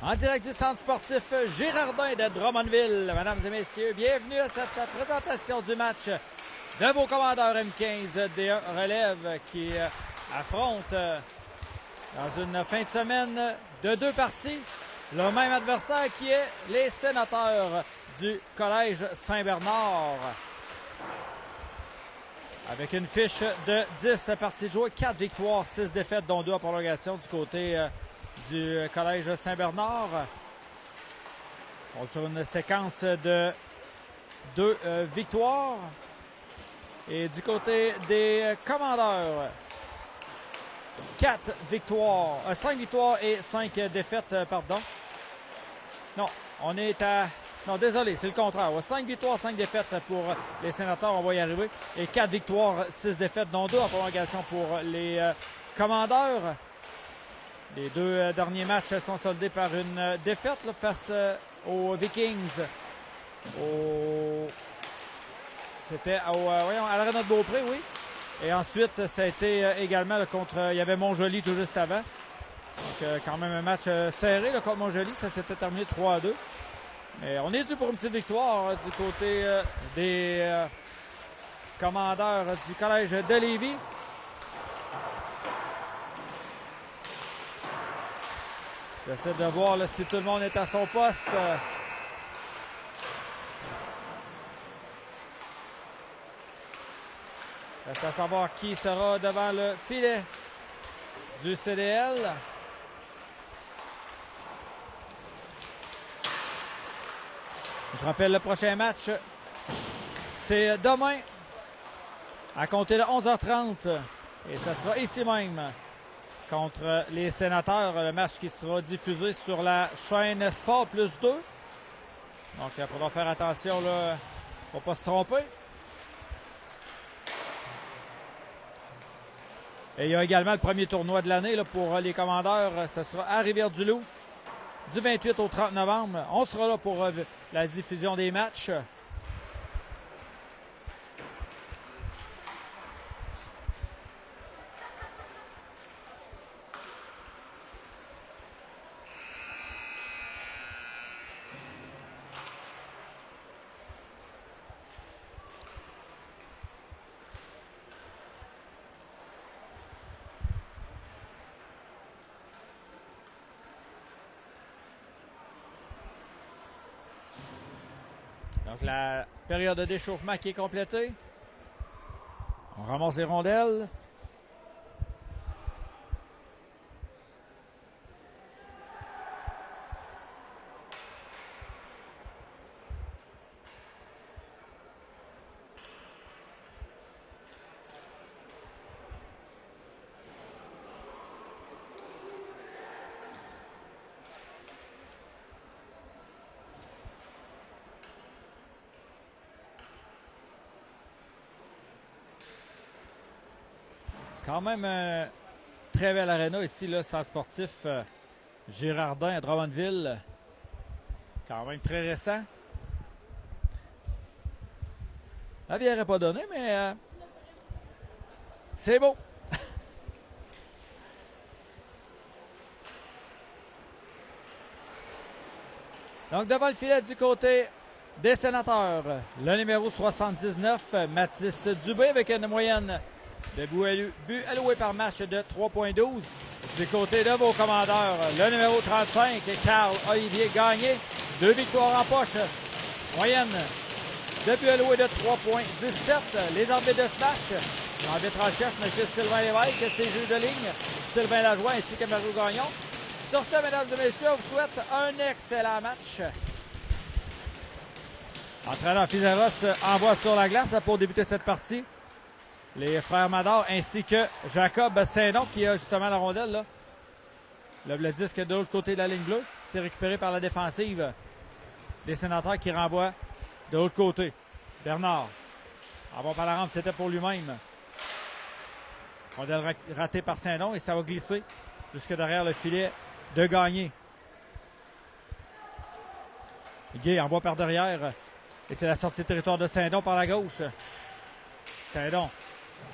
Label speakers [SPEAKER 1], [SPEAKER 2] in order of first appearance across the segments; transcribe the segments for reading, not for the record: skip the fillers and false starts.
[SPEAKER 1] En direct du centre sportif Girardin de Drummondville. Mesdames et messieurs, bienvenue à cette présentation du match de vos commandeurs M15 D1 Relève qui affrontent dans une fin de semaine de deux parties le même adversaire qui est les Sénateurs du Collège Saint-Bernard. Avec une fiche de 10 parties jouées, 4 victoires, 6 défaites, dont 2 en prolongation du côté du Collège Saint-Bernard. Ils sont sur une séquence de 2 victoires. Et du côté des commandeurs, 5 victoires et 5 défaites, pardon. Non, on est à... Non, désolé, c'est le contraire. 5 victoires, 5 défaites pour les Sénateurs, on va y arriver. Et 4 victoires, 6 défaites, dont 2 en prolongation pour les commandeurs. Les 2 derniers matchs sont soldés par une défaite là, face aux Vikings. C'était à l'Arena de Beaupré, oui. Et ensuite, ça a été également là, contre... Il y avait Montjoly tout juste avant. Donc, quand même un match serré là, contre Montjoly. Ça s'était terminé 3-2. Mais on est dû pour une petite victoire du côté des commandeurs du Collège de Lévis. J'essaie de voir là, si tout le monde est à son poste. Reste à savoir qui sera devant le filet du CDL. Je rappelle le prochain match, c'est demain à compter de 11h30 et ça sera ici même contre les Sénateurs, le match qui sera diffusé sur la chaîne Sport Plus 2. Donc il faudra faire attention là, pour ne pas se tromper. Et il y a également le premier tournoi de l'année pour les commandeurs, ça sera à Rivière-du-Loup. Du 28 au 30 novembre. On sera là pour la diffusion des matchs. Donc la période de d'échauffement qui est complétée. On ramasse les rondelles. Quand même très belle aréna ici, là, centre sportif Girardin à Drummondville. Quand même très récent. La bière n'est pas donnée, mais c'est beau. Donc devant le filet du côté des Sénateurs, le numéro 79, Mathis Dubé avec une moyenne de buts alloués par match de 3,12. Du côté de vos commandeurs, le numéro 35, Carl-Olivier Gagné. 2 victoires en poche. Moyenne de buts alloués de 3,17. Les arbitres de ce match, l'arbitre en chef, M. Sylvain Lévesque, ses juges de ligne, Sylvain Lajoie ainsi que Mario Gagnon. Sur ce, mesdames et messieurs, on vous souhaite un excellent match. Entraîneur Fizeros envoie sur la glace pour débuter cette partie. Les frères Mador ainsi que Jacob Saint-Don qui a justement la rondelle. Là. Le disque de l'autre côté de la ligne bleue. C'est récupéré par la défensive des Sénateurs qui renvoient de l'autre côté. Bernard. Envoie par la rampe, c'était pour lui-même. Rondelle ratée par Saint-Don et ça va glisser jusque derrière le filet de Gagné. Gay envoie par derrière. Et c'est la sortie de territoire de Saint-Don par la gauche. Saint-Don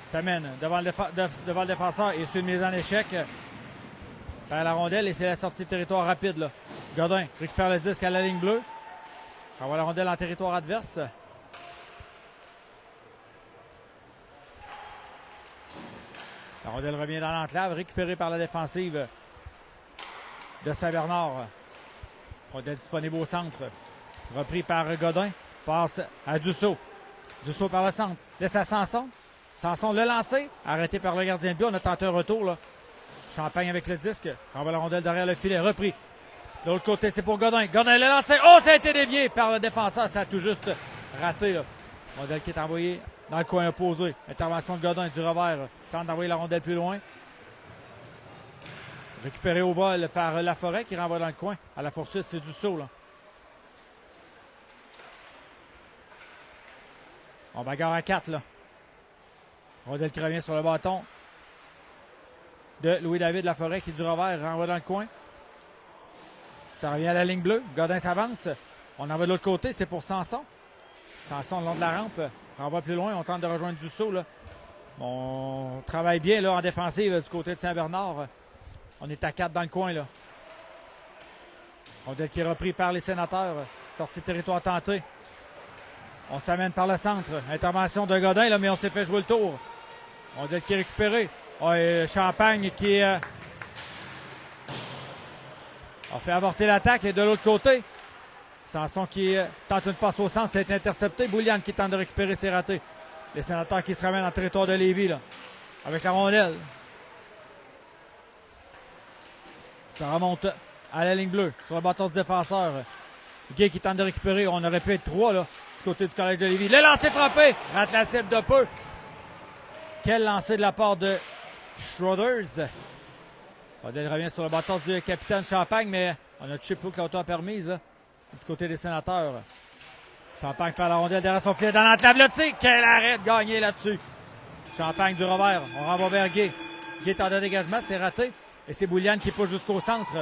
[SPEAKER 1] s'amène devant le défenseur et suit une mise en échec. Par la rondelle et c'est la sortie de territoire rapide là. Godin récupère le disque à la ligne bleue. Envoie la rondelle en territoire adverse. La rondelle revient dans l'enclave, récupérée par la défensive de Saint-Bernard. Rondelle disponible au centre. Repris par Godin. Passe à Dussault. Dussault par le centre. Laisse à Sanson. Sanson le lancer. Arrêté par le gardien de but. On a tenté un retour, là. Champagne avec le disque. Renvoie la rondelle derrière le filet. Repris. De l'autre côté, c'est pour Godin. Godin le lancé. Oh, ça a été dévié par le défenseur. Ça a tout juste raté, là. Rondelle qui est envoyée dans le coin opposé. Intervention de Godin du revers. Tente d'envoyer la rondelle plus loin. Récupéré au vol par Laforêt qui renvoie dans le coin. À la poursuite, c'est Dussault, là. On bagarre à 4, là. Rondelle qui revient sur le bâton de Louis-David Laforêt qui du revers renvoie dans le coin. Ça revient à la ligne bleue. Godin s'avance. On en va de l'autre côté. C'est pour Sanson. Sanson le long de la rampe. Renvoie plus loin. On tente de rejoindre Dussault, là. On travaille bien là, en défensive du côté de Saint-Bernard. On est à 4 dans le coin, là. Rondelle qui est repris par les Sénateurs. Sortie de territoire tentée. On s'amène par le centre. Intervention de Godin, là, mais on s'est fait jouer le tour. Rondelle qui est récupéré. Champagne qui a fait avorter l'attaque. Et de l'autre côté, Sanson qui tente une passe au centre. C'est intercepté. Boulian qui tente de récupérer, c'est raté. Les Sénateurs qui se ramènent en territoire de Lévis, là, avec la rondelle. Ça remonte à la ligne bleue sur le bâton du défenseur. Gay qui tente de récupérer. On aurait pu être 3 là, du côté du Collège de Lévis. Le lancer frappé. Rate la cible de peu. Quel lancer de la part de Schroeders. Rondelle revient sur le bâton du capitaine Champagne, mais on a touché plus que l'auto permise là, du côté des Sénateurs. Champagne perd la rondelle derrière son filet dans l'enclave. Le tir. Quel arrêt de gagner là-dessus. Champagne du revers. On renvoie vers Gay. Gay est en dégagement. C'est raté. Et c'est Boulian qui pousse jusqu'au centre.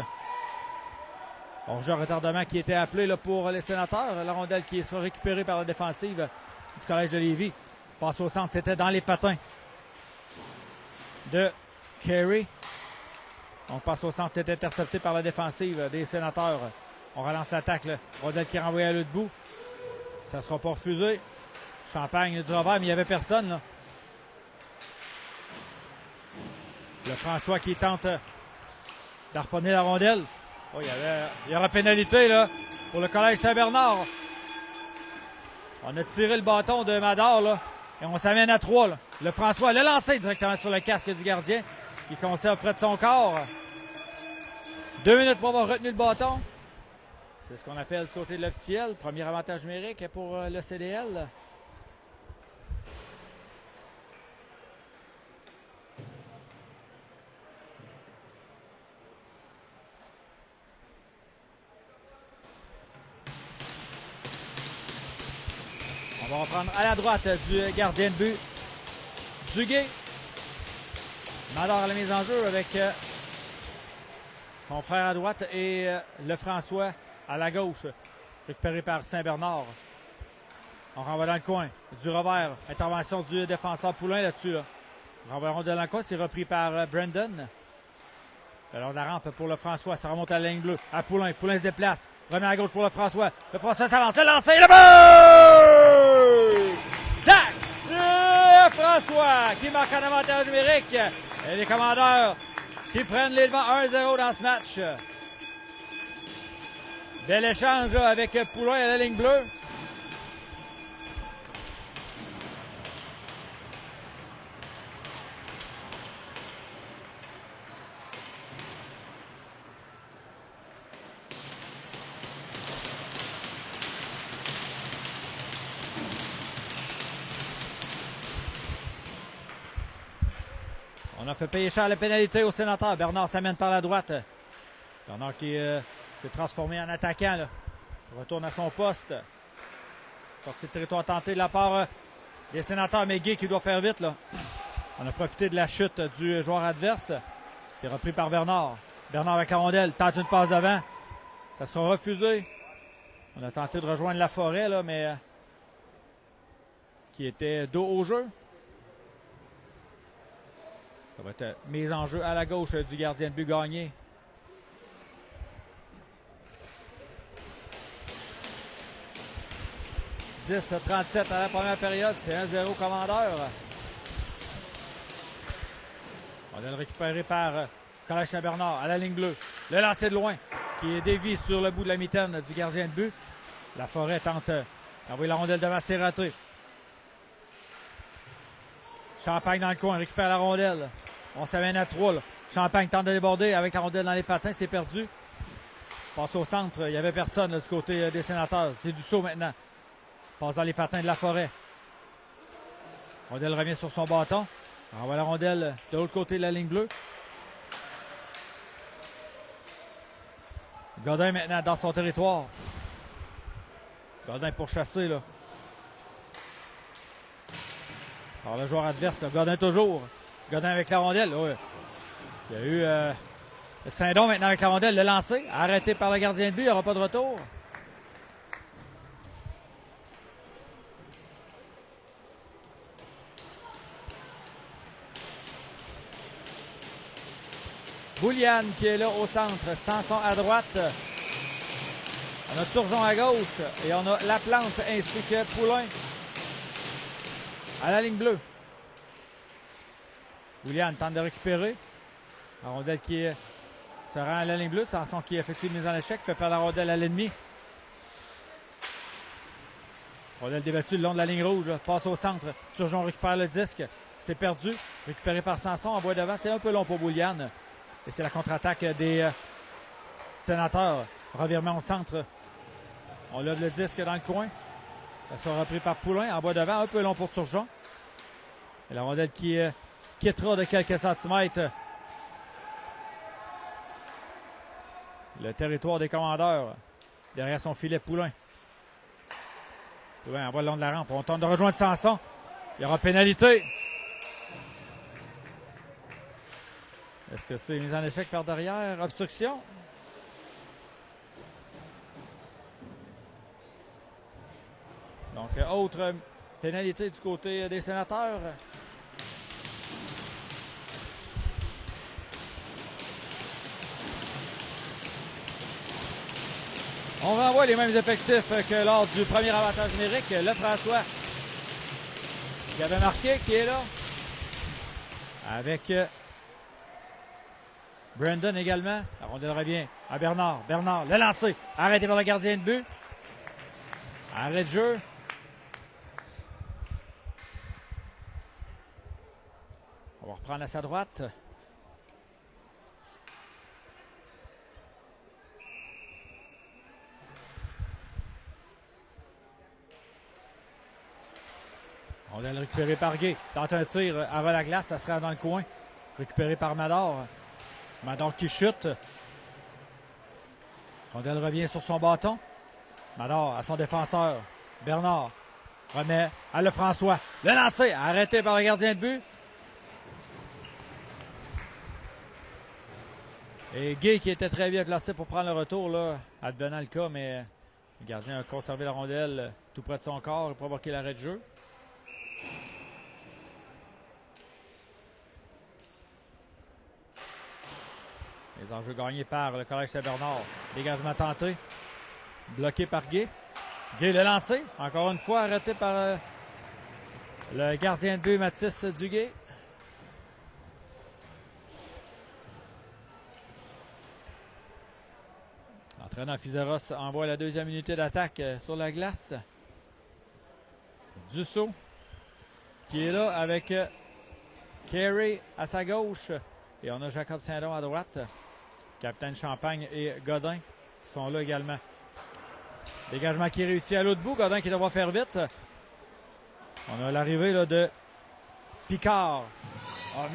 [SPEAKER 1] Bon jeu en retardement qui était appelé là, pour les Sénateurs. La rondelle qui sera récupérée par la défensive du Collège de Lévis. Passe au centre. C'était dans les patins de Carey. On passe au centre. C'est intercepté par la défensive des Sénateurs. On relance l'attaque. Rondelle qui est renvoyée à l'autre bout. Ça ne sera pas refusé. Champagne du revers, mais il n'y avait personne, là. Le François qui tente d'harponner la rondelle. Oh, il y aura pénalité là, pour le Collège Saint-Bernard. On a tiré le bâton de Madar là, et on s'amène à 3. Là. Le François l'a lancé directement sur le casque du gardien qui conserve près de son corps. 2 minutes pour avoir retenu le bâton. C'est ce qu'on appelle du côté de l'officiel. Premier avantage numérique pour le CDL. On va reprendre à la droite du gardien de but, Duguay. Madar à la mise en jeu avec son frère à droite et le François à la gauche, récupéré par Saint-Bernard. On renvoie dans le coin, du revers, intervention du défenseur Poulain là-dessus. Là. Renvoie dans le coin, c'est repris par Brandon. Alors la rampe pour le François, ça remonte à la ligne bleue, à Poulain. Poulain se déplace, remet à gauche pour le François. Le François s'avance, le lancer, le but! Zach! Le François qui marque un avantage numérique. Et les commandeurs qui prennent les devants 1-0 dans ce match. Bel échange là, avec Poulain à la ligne bleue. On a fait payer cher la pénalité au Sénateur. Bernard s'amène par la droite. Bernard qui s'est transformé en attaquant. Là. Retourne à son poste. Sortie de territoire tentée de la part des Sénateurs. Mais Gay qui doit faire vite. Là. On a profité de la chute du joueur adverse. C'est repris par Bernard. Bernard avec la rondelle. Tente une passe devant. Ça sera refusé. On a tenté de rejoindre la forêt, là, mais qui était dos au jeu. Ça va être mise en jeu à la gauche du gardien de but Gagné. 10-37 à la première période. C'est 1-0 Commandeur. On va le récupérer par Collège Saint-Bernard à la ligne bleue. Le lancer de loin qui est dévié sur le bout de la mitaine du gardien de but. La Forêt tente d'envoyer la rondelle devant, c'est raté. Champagne dans le coin, récupère la rondelle. On s'amène à 3. Là. Champagne tente de déborder avec la rondelle dans les patins, c'est perdu. Passe au centre, il n'y avait personne là, du côté des Sénateurs. C'est Dussault maintenant. Passe dans les patins de la Forêt. Rondelle revient sur son bâton. On voit la rondelle de l'autre côté de la ligne bleue. Godin maintenant dans son territoire. Godin pour chasser là. Alors le joueur adverse, Godin toujours. Godin avec la rondelle. Ouais. Il y a eu Saint-Don maintenant avec la rondelle. Le lancer, arrêté par le gardien de but. Il n'y aura pas de retour. Bouliane qui est là au centre. Sanson à droite. On a Turgeon à gauche. Et on a Laplante ainsi que Poulain à la ligne bleue. Bouliane tente de récupérer. La rondelle qui se rend à la ligne bleue. Sanson qui effectue une mise en échec. Fait perdre la rondelle à l'ennemi. Rondelle débattue le long de la ligne rouge. Passe au centre. Turgeon récupère le disque. C'est perdu. Récupéré par Sanson en bois devant. C'est un peu long pour Bouliane. Et c'est la contre-attaque des Sénateurs. Revirement au centre. On lève le disque dans le coin. Ça sera repris par Poulain en bois devant. Un peu long pour Turgeon. Et la rondelle qui quittera de quelques centimètres le territoire des Commandeurs. Derrière son filet, Poulain. Poulain envoie le long de la rampe. On tente de rejoindre Sanson. Il y aura pénalité. Est-ce que c'est mise en échec par derrière? Obstruction? Donc, autre pénalité du côté des Sénateurs. On renvoie les mêmes effectifs que lors du premier avantage numérique. Le François qui avait marqué, qui est là. Avec Brandon également. La rondelle revient à Bernard. Bernard, le lancer. Arrêté par le gardien de but. Arrêt de jeu. On va reprendre à sa droite. On va le récupérer par Gay. Tente un tir à ras la glace, ça sera dans le coin. Récupéré par Mador. Mador qui chute. Rondelle revient sur son bâton. Mador à son défenseur. Bernard remet à Lefrançois. Le lancer, arrêté par le gardien de but. Et Gay qui était très bien placé pour prendre le retour, là, advenant le cas, mais le gardien a conservé la rondelle tout près de son corps et provoqué l'arrêt de jeu. Les enjeux gagnés par le Collège Saint-Bernard. Dégagement tenté. Bloqué par Gay. Gay le lancé. Encore une fois arrêté par le gardien de but Mathis Duguay. L'entraîneur Fizeros envoie la deuxième unité d'attaque sur la glace. Dussault qui est là avec Carey à sa gauche. Et on a Jacob Saint-Don à droite. Capitaine Champagne et Godin qui sont là également. Dégagement qui réussit à l'autre bout. Godin qui devra faire vite. On a l'arrivée là, de Picard.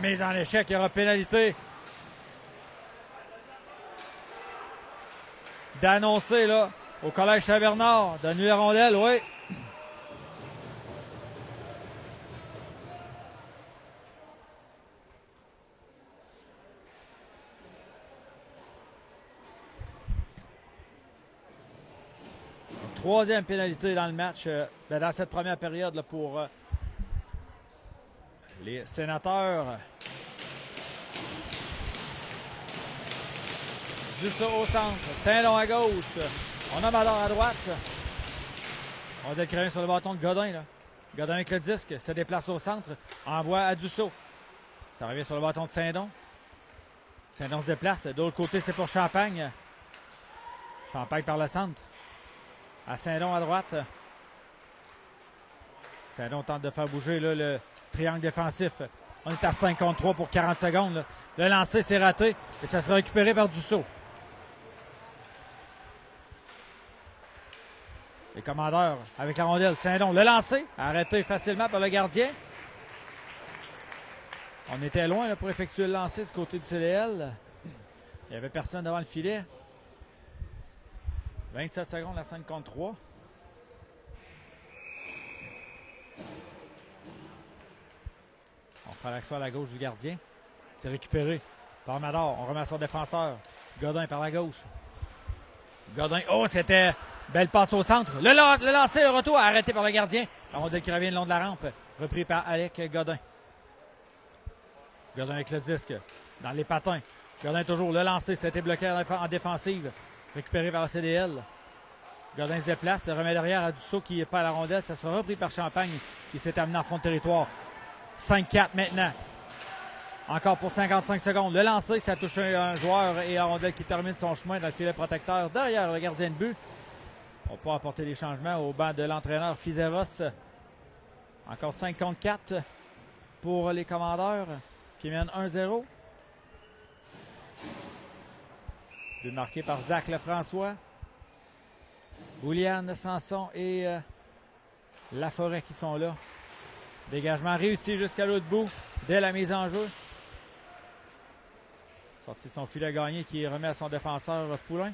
[SPEAKER 1] Mise en échec, il y aura pénalité. D'annoncer là au Collège Saint-Bernard. Donner la rondelle, oui. Troisième pénalité dans le match, dans cette première période là, pour les Sénateurs. Dussault au centre, Saint-Long à gauche. On a Mador à droite. Rondelle qui revient sur le bâton de Godin. Là. Godin avec le disque, se déplace au centre, envoie à Dussault. Ça revient sur le bâton de Saint-Don. Saint-Don se déplace. De l'autre côté, c'est pour Champagne. Champagne par le centre. À Saint-Don à droite. Saint-Don tente de faire bouger là, le triangle défensif. On est à 5 contre 3 pour 40 secondes. Là. Le lancer, c'est raté. Et ça sera récupéré par Dussault. Les commandeurs avec la rondelle. Saint-Don, le lancer. Arrêté facilement par le gardien. On était loin là, pour effectuer le lancer du côté du CDL. Il n'y avait personne devant le filet. 27 secondes à 5 contre 3. On prend l'action à la gauche du gardien. C'est récupéré par Mador. On remet à son défenseur. Godin par la gauche. Godin. Oh, c'était belle passe au centre. Le lancer, le retour arrêté par le gardien. La rondelle qui revient le long de la rampe. Repris par Alec Godin. Godin avec le disque. Dans les patins. Godin toujours. Le lancer. C'était bloqué en défensive. Récupéré par la CDL. Godin se déplace. Le remet derrière à Dussault qui perd la rondelle. Ça sera repris par Champagne qui s'est amené en fond de territoire. 5-4 maintenant. Encore pour 55 secondes. Le lancer, ça touche un joueur et la rondelle qui termine son chemin dans le filet protecteur derrière le gardien de but. On peut apporter des changements au banc de l'entraîneur Fizeros. Encore 5 contre 4 pour les commandeurs qui mènent 1-0. But marqué par Zach Lefrançois. Bouliane, Sanson et Laforêt qui sont là. Dégagement réussi jusqu'à l'autre bout dès la mise en jeu. Sorti son filet gagné qui remet à son défenseur Poulain.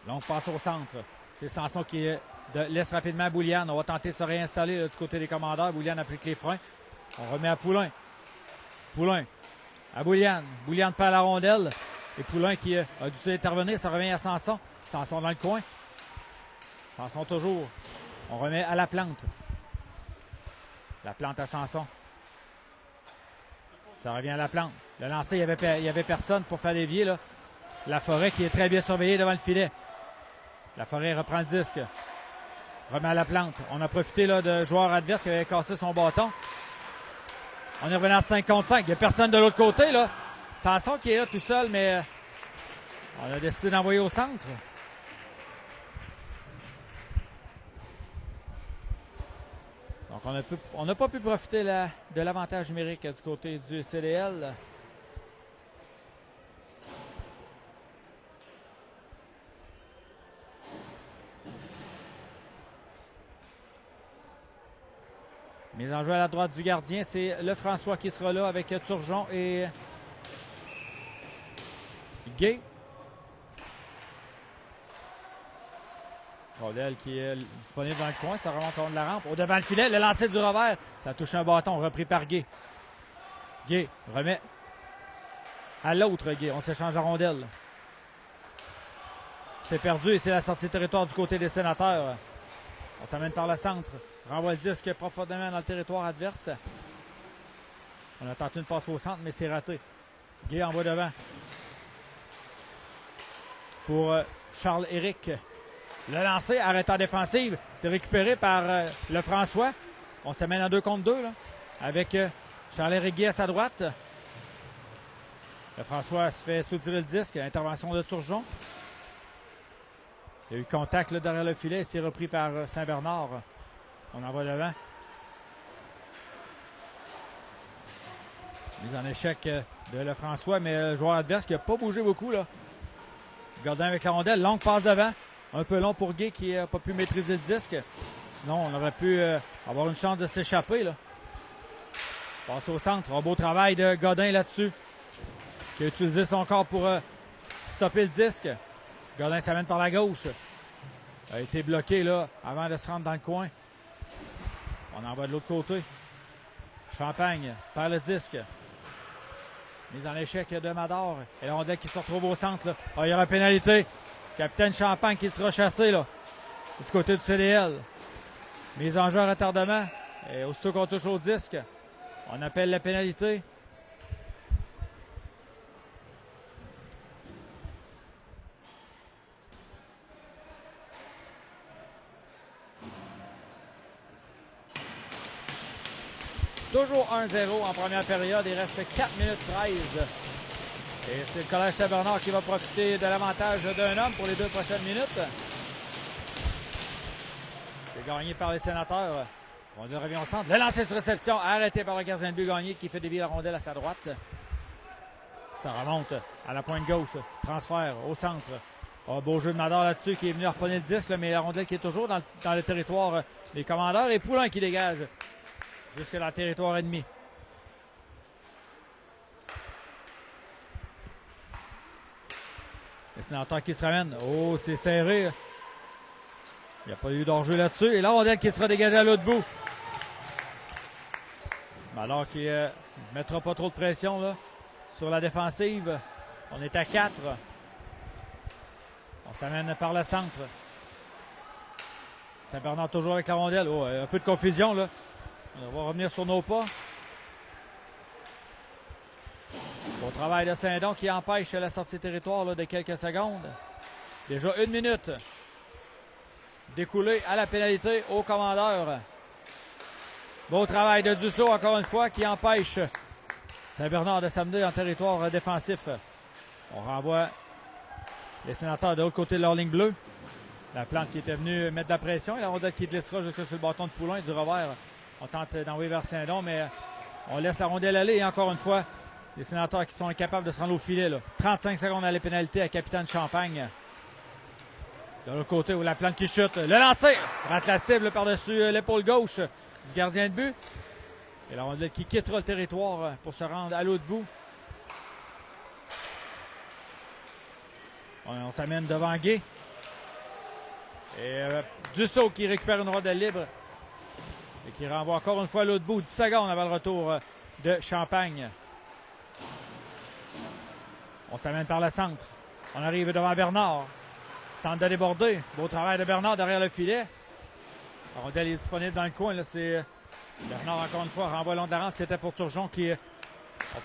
[SPEAKER 1] Longue passe au centre. C'est Sanson qui laisse rapidement Bouliane. On va tenter de se réinstaller là, du côté des commandeurs. Bouliane applique les freins. On remet à Poulain. Poulain à Bouliane. Bouliane perd la rondelle. Et Poulain qui a dû intervenir. Ça revient à Sanson. Sanson dans le coin. Sanson toujours. On remet à la plante. La plante à Sanson. Ça revient à la plante. Le lancer, il y avait personne pour faire dévier. Là. Laforêt qui est très bien surveillé devant le filet. Laforêt reprend le disque. Remet à la plante. On a profité là, de joueur adverse qui avait cassé son bâton. On est revenu à 5 contre 5. Il n'y a personne de l'autre côté. Là. Sanson qui est là tout seul, mais on a décidé d'envoyer au centre. Donc on n'a pas pu profiter de l'avantage numérique du côté du CDL. Mise en jeu à la droite du gardien, c'est Lefrançois qui sera là avec Turgeon et Gay. Rondelle qui est disponible dans le coin, ça remonte au de la rampe. Au devant le filet, le lancer du revers. Ça touche un bâton, repris par Gay. Gay remet à l'autre Gay. On s'échange la rondelle. C'est perdu et c'est la sortie de territoire du côté des Sénateurs. On s'amène par le centre. Renvoie le disque profondément dans le territoire adverse. On a tenté une passe au centre, mais c'est raté. Gay envoie devant. Pour Charles-Éric. Le lancer, arrêté en défensive. C'est récupéré par Lefrançois. On s'amène en 2 contre 2 là, avec Charles-Éric Gay à sa droite. Lefrançois se fait soutirer le disque. Intervention de Turgeon. Il y a eu contact là, derrière le filet. C'est repris par Saint-Bernard. On en va devant. Mise en échec de Lefrançois, mais le joueur adverse qui n'a pas bougé beaucoup. Là. Godin avec la rondelle. Longue passe devant. Un peu long pour Gay qui n'a pas pu maîtriser le disque. Sinon, on aurait pu avoir une chance de s'échapper. Là. Passe au centre. Un beau travail de Godin là-dessus. Qui a utilisé son corps pour stopper le disque. Godin s'amène par la gauche. A été bloqué là avant de se rendre dans le coin. On en va de l'autre côté. Champagne perd le disque. Mise en échec de Mador. Et la rondelle qui se retrouve au centre. Là. Ah, il y aura pénalité. Capitaine Champagne qui sera chassé là, du côté du CDL. Mise en jeu à retardement. Et aussitôt qu'on touche au disque, on appelle la pénalité. Toujours 1-0 en première période. Il reste 4 minutes 13. Et c'est le Collège Saint-Bernard qui va profiter de l'avantage d'un homme pour les 2 prochaines minutes. C'est gagné par les Sénateurs. Rondelle revient au centre. Le lancer sur réception, arrêté par le gardien de but Gagné qui fait dévier la rondelle à sa droite. Ça remonte à la pointe gauche. Transfert au centre. Oh, beau jeu de Mador là-dessus qui est venu reprendre le disque, mais la rondelle qui est toujours dans le territoire des commandeurs. Et Poulain qui dégage jusque dans le territoire ennemi. Les Sénateurs qui se ramènent. Oh, c'est serré. Il n'y a pas eu d'enjeu là-dessus. Et la rondelle qui sera dégagée à l'autre bout. Alors qu'il ne mettra pas trop de pression là, sur la défensive. On est à 4. On s'amène par le centre. Saint-Bernard toujours avec la rondelle. Oh, un peu de confusion là. On va revenir sur nos pas. Bon travail de Saint-Don qui empêche la sortie de territoire là, de quelques secondes. Déjà 1 minute. Découlé à la pénalité au commandeur. Beau travail de Dussault encore une fois qui empêche Saint-Bernard de s'amener en territoire défensif. On renvoie les Sénateurs de l'autre côté de leur ligne bleue. La plante qui était venue mettre de la pression. Et la rondelle qui glissera jusque sur le bâton de Poulain du revers. On tente d'envoyer vers Saint-Don, mais on laisse la rondelle aller. Et encore une fois, les Sénateurs qui sont incapables de se rendre au filet. Là. 35 secondes à la pénalité à Capitaine Champagne. De l'autre côté, où la plante qui chute. Le lancer! Rate la cible par-dessus l'épaule gauche du gardien de but. Et la rondelle qui quittera le territoire pour se rendre à l'autre bout. On s'amène devant Gay. Et Dussault qui récupère une rondelle libre. Et qui renvoie encore une fois à l'autre bout. 10 secondes avant le retour de Champagne. On s'amène par le centre. On arrive devant Bernard. Tente de déborder. Beau travail de Bernard derrière le filet. La rondelle est disponible dans le coin. Là, c'est Bernard, encore une fois, renvoie long de la rampe. C'était pour Turgeon qui n'a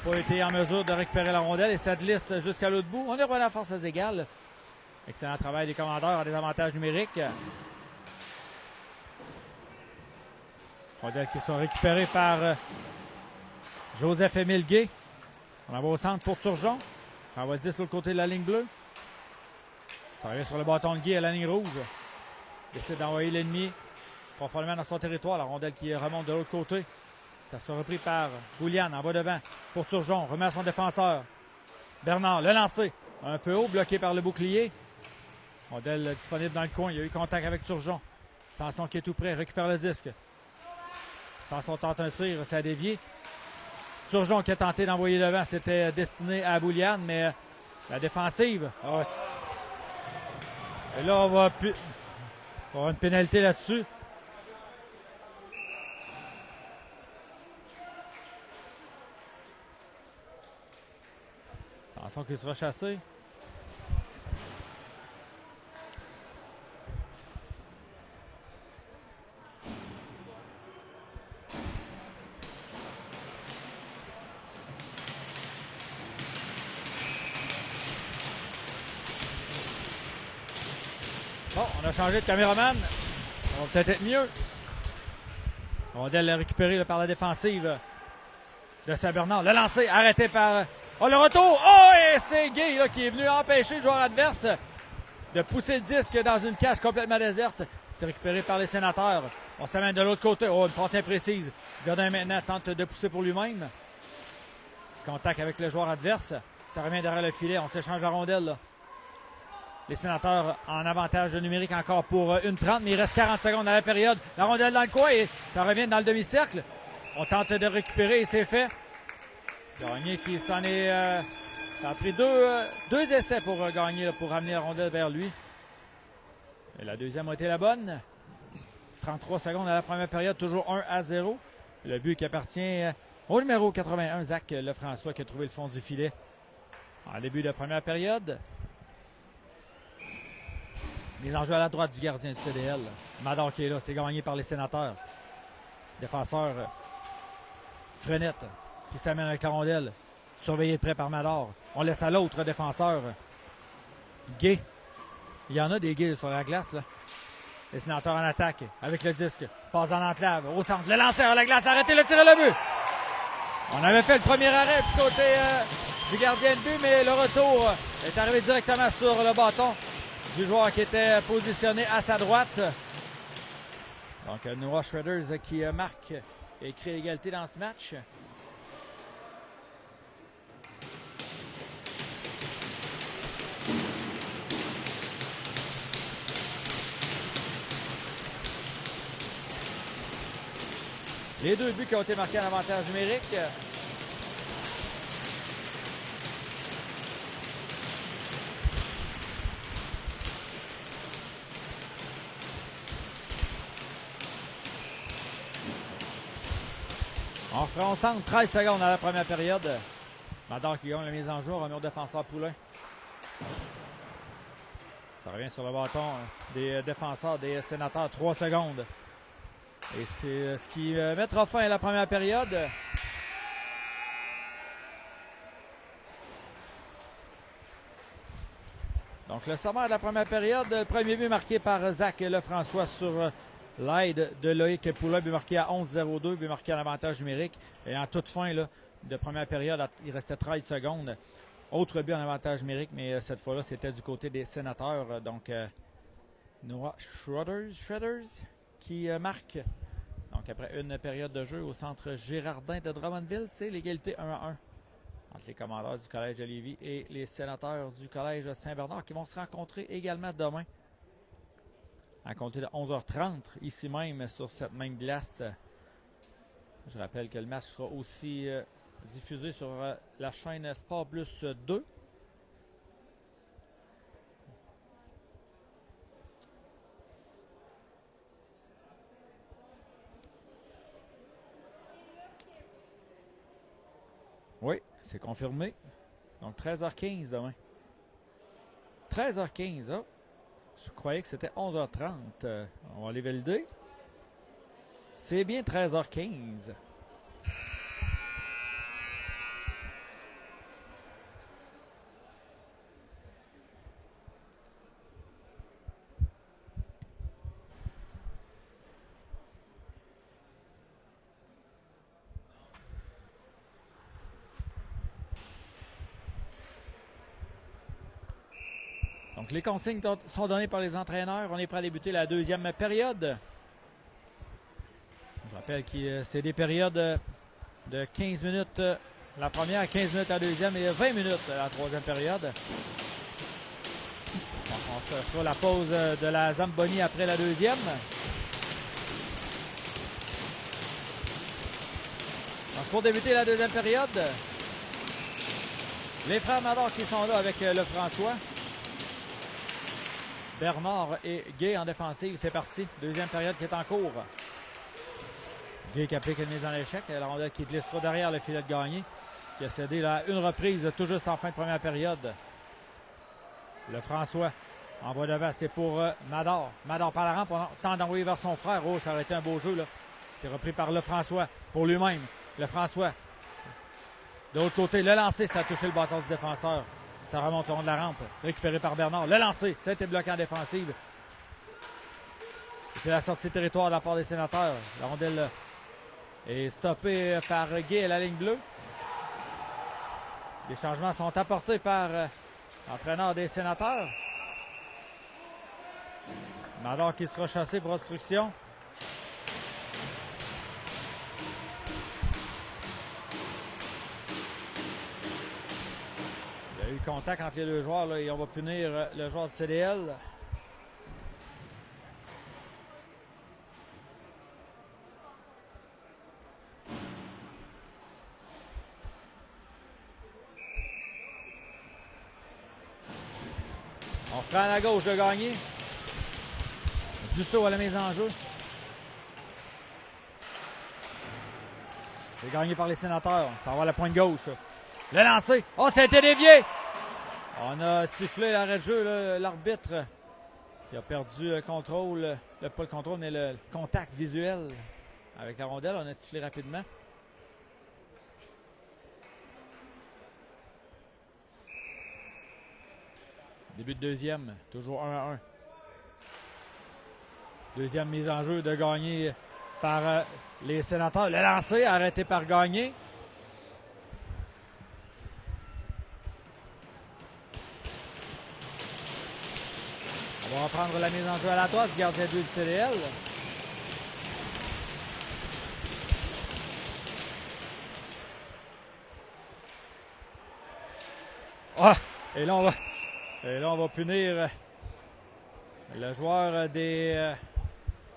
[SPEAKER 1] pas été en mesure de récupérer la rondelle. Et ça glisse jusqu'à l'autre bout. On est revenu à forces égales. Excellent travail des commandeurs à des avantages numériques. Rondelle qui sont récupérées par Joseph-Émile Gay. On envoie au centre pour Turgeon. On va 10 sur le côté de la ligne bleue. Ça revient sur le bâton de Gay à la ligne rouge. Il essaie d'envoyer l'ennemi profondément dans son territoire. La rondelle qui remonte de l'autre côté. Ça sera repris par Boulian en bas devant pour Turgeon. Remet à son défenseur. Bernard, le lancer. Un peu haut, bloqué par le bouclier. Rondelle disponible dans le coin. Il y a eu contact avec Turgeon. Sanson qui est tout près. Récupère le disque. Sanson tente un tir. Ça a dévié. Turgeon qui a tenté d'envoyer devant. C'était destiné à Boulian, mais la défensive. Oh, et là, on va avoir une pénalité là-dessus. Sanson qui sera chassé. Bon, on a changé de caméraman. On va peut-être être mieux. Rondelle récupérée par la défensive de Saint-Bernard. Le lancer arrêté par... Oh, le retour! Oh, et c'est Gay là, qui est venu empêcher le joueur adverse de pousser le disque dans une cage complètement déserte. C'est récupéré par les Sénateurs. On s'amène de l'autre côté. Oh, une passe imprécise. Gardien maintenant tente de pousser pour lui-même. Contact avec le joueur adverse. Ça revient derrière le filet. On s'échange la rondelle là. Les Sénateurs en avantage numérique encore pour 1:30, mais il reste 40 secondes à la période. La rondelle dans le coin et ça revient dans le demi-cercle. On tente de récupérer et c'est fait. Gagné qui s'en est... ça a pris deux essais pour Gagné, là, pour ramener la rondelle vers lui. Et la deuxième a été la bonne. 33 secondes à la première période, toujours 1-0. Le but qui appartient au numéro 81, Zach Lefrançois, qui a trouvé le fond du filet en début de première période. Les enjeux à la droite du gardien du CDL. Mador qui est là, c'est gagné par les Sénateurs. Défenseur Frenette qui s'amène avec la rondelle. Surveillé de près par Mador. On laisse à l'autre défenseur Gay. Il y en a des gays sur la glace. Là. Les Sénateurs en attaque avec le disque. Passe dans l'enclave au centre. Le lanceur à la glace. Arrêtez le tir et le but. On avait fait le premier arrêt du côté du gardien de but, mais le retour est arrivé directement sur le bâton du joueur qui était positionné à sa droite. Donc, Noah Shredders qui marque et crée l'égalité dans ce match. Les deux buts qui ont été marqués en avantage numérique. On reprend au centre, 13 secondes à la première période. Mador qui gagne la mise en jeu, remet au défenseur Poulain. Ça revient sur le bâton des défenseurs des Sénateurs, 3 secondes. Et c'est ce qui mettra fin à la première période. Donc le sommaire de la première période, le premier but marqué par Zach Lefrançois sur l'aide de Loïc Poulain, but marqué à 11-02, but marqué en avantage numérique. Et en toute fin là, de première période, il restait 13 secondes. Autre but en avantage numérique, mais cette fois-là, c'était du côté des Sénateurs. Donc Noah Shredders qui marque. Donc, après une période de jeu au centre Girardin de Drummondville, c'est l'égalité 1-1 entre les commandeurs du Collège de Lévis et les Sénateurs du Collège Saint-Bernard qui vont se rencontrer également demain à compter de 11h30, ici même sur cette même glace. Je rappelle que le match sera aussi diffusé sur la chaîne Sport Plus 2. Oui, c'est confirmé. Donc 13h15 demain. 13h15, oh. Je croyais que c'était 11h30. On va aller valider. C'est bien 13h15. Donc, les consignes sont données par les entraîneurs. On est prêt à débuter la deuxième période. Je rappelle que c'est des périodes de 15 minutes la première, 15 minutes la deuxième et 20 minutes la troisième période. Donc, ce sera la pause de la Zamboni après la deuxième. Donc, pour débuter la deuxième période, les frères Mador qui sont là avec Lefrançois. Bernard et Gay en défensive, c'est parti. Deuxième période qui est en cours. Gay qui applique une mise en échec. La rondelle qui glissera derrière le filet de gagné. Qui a cédé là une reprise tout juste en fin de première période. Lefrançois envoie devant, c'est pour Mador. Mador par la rampe, on tente d'envoyer vers son frère. Oh, ça aurait été un beau jeu là. C'est repris par Lefrançois pour lui-même. Lefrançois. De l'autre côté, le lancer, ça a touché le bâton du défenseur. Ça remonte au long de la rampe. Récupéré par Bernard. Le lancer. Ça a été bloqué en défensive. C'est la sortie de territoire de la part des Sénateurs. La rondelle est stoppée par Gay à la ligne bleue. Les changements sont apportés par l'entraîneur des Sénateurs. Mador qui sera chassé pour obstruction. Contact entre les deux joueurs là, et on va punir le joueur du CDL. On reprend à la gauche de gagner. Dussault à la mise en jeu. C'est gagné par les Sénateurs. Ça va avoir la pointe gauche. Le lancer. Oh, ça a été dévié! On a sifflé l'arrêt de jeu, l'arbitre qui a perdu le contrôle, pas le contrôle, mais le contact visuel avec la rondelle. On a sifflé rapidement. Début de deuxième, toujours 1-1. Deuxième mise en jeu de Gagné par les Sénateurs. Le lancer arrêté par Gagné. On va reprendre la mise en jeu à la droite du gardien 2 du CDL. Ah! Et là, on va punir le joueur des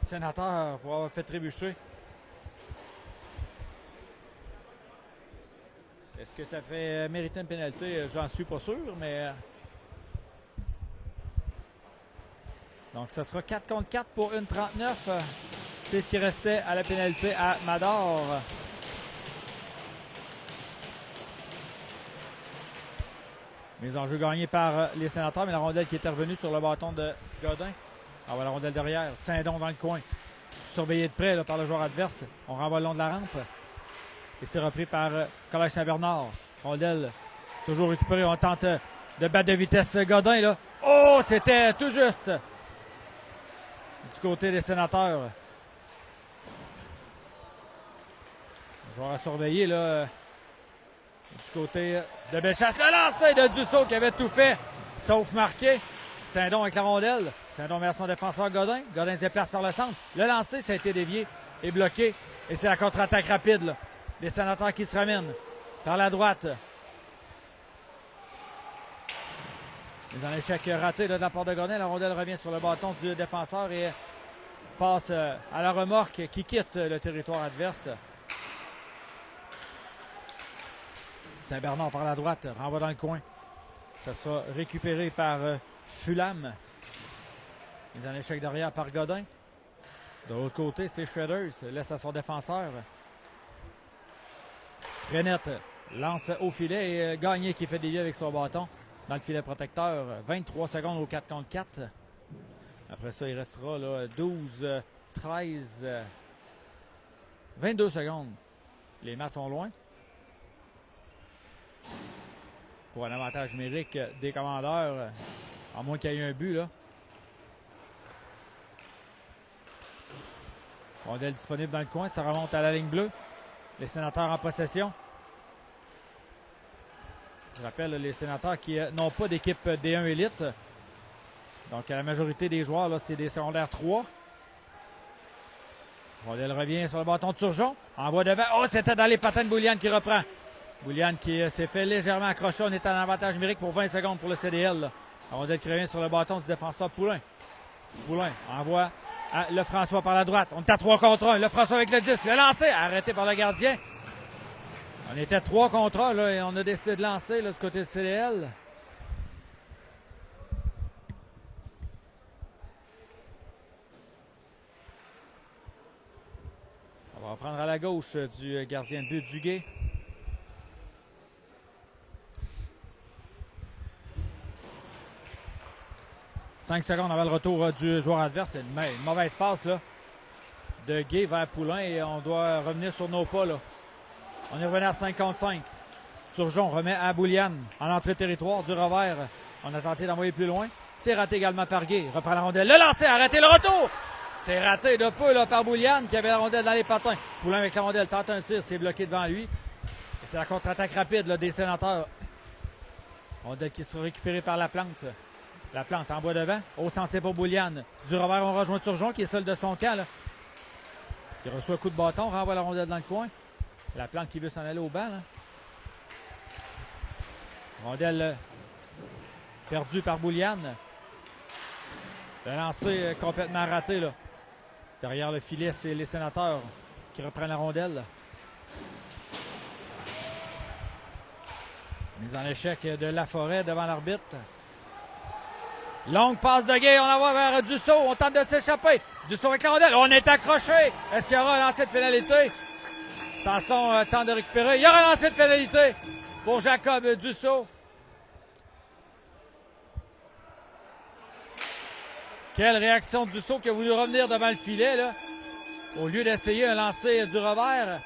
[SPEAKER 1] Sénateurs pour avoir fait trébucher. Est-ce que ça fait mériter une pénalité? J'en suis pas sûr, mais... Donc, ça sera 4 contre 4 pour 1,39. C'est ce qui restait à la pénalité à Mador. Mise en jeu gagnée par les Sénateurs, mais la rondelle qui était revenue sur le bâton de Godin. On va la rondelle derrière. Saint-Don dans le coin. Surveillé de près là, par le joueur adverse. On renvoie le long de la rampe. Et c'est repris par Collège Saint-Bernard. Rondelle toujours récupérée. On tente de battre de vitesse Godin. Là. Oh, c'était tout juste. Du côté des Sénateurs. Le joueur à surveiller là. Du côté de Bellechasse. Le lancer de Dussault qui avait tout fait, sauf marqué. Saint-Don avec la rondelle. Saint-Don vers son défenseur Godin. Godin se déplace par le centre. Le lancer, ça a été dévié et bloqué. Et c'est la contre-attaque rapide là. Les Sénateurs qui se ramènent par la droite. Ils ont un échec raté là, de la part de Godin. La rondelle revient sur le bâton du défenseur et passe à la remorque qui quitte le territoire adverse. Saint-Bernard par la droite, renvoie dans le coin. Ça sera récupéré par Fulham. Ils ont un échec derrière par Godin. De l'autre côté, c'est Shredders. Laisse à son défenseur. Frenette lance au filet et Gagné qui fait dévier avec son bâton dans le filet protecteur. 23 secondes au 4 contre 4. Après ça, il restera là, 12, 13, 22 secondes. Les matchs sont loin. Pour un avantage numérique des commandeurs, à moins qu'il y ait un but là. Rondelle disponible dans le coin, ça remonte à la ligne bleue. Les Sénateurs en possession. Je rappelle les Sénateurs qui n'ont pas d'équipe D1 élite. Donc la majorité des joueurs, là, c'est des secondaires 3. Rondelle revient sur le bâton de Turgeon. Envoie devant. Oh, c'était dans les patins de Bouliane qui reprend. Bouliane qui s'est fait légèrement accrocher. On est en avantage numérique pour 20 secondes pour le CDL. Là. La rondelle qui revient sur le bâton du défenseur Poulain. Poulain envoie à Lefrançois par la droite. On est à 3 contre 1. Lefrançois avec le disque. Le lancer arrêté par le gardien. On était 3 contre 1 là, et on a décidé de lancer là, du côté du CDL. On va reprendre à la gauche du gardien de but Duguay. « 5 secondes avant le retour du joueur adverse. C'est une mauvaise passe là, de Gay vers Poulain et on doit revenir sur nos pas. Là. On est revenu à 5 contre 5. Turgeon remet à Bouliane en entrée de territoire du revers. On a tenté d'envoyer plus loin. C'est raté également par Gay. Reprend la rondelle. Le lancer, arrêté le retour. C'est raté de peu là, par Bouliane qui avait la rondelle dans les patins. Poulain avec la rondelle tente un tir. C'est bloqué devant lui. Et c'est la contre-attaque rapide là, des Sénateurs. Rondelle qui sera récupérée par la plante. La plante envoie devant. Au sentier pour Bouliane. Du revers, on rejoint Turgeon qui est seul de son camp. Là. Il reçoit un coup de bâton. Renvoie la rondelle dans le coin. La plante qui veut s'en aller au banc. Là. Rondelle perdue par Bouliane. Le lancer complètement raté. Là. Derrière le filet, c'est les Sénateurs qui reprennent la rondelle. Mise en échec de Laforêt devant l'arbitre. Longue passe de Gay, on la voit vers Dussault, on tente de s'échapper. Dussault avec la rondelle, on est accroché. Est-ce qu'il y aura un lancer de pénalité? Sanson tente de récupérer. Il y aura un lancer de pénalité pour Jacob Dussault. Quelle réaction de Dussault qui a voulu revenir devant le filet, là, au lieu d'essayer un lancer du revers.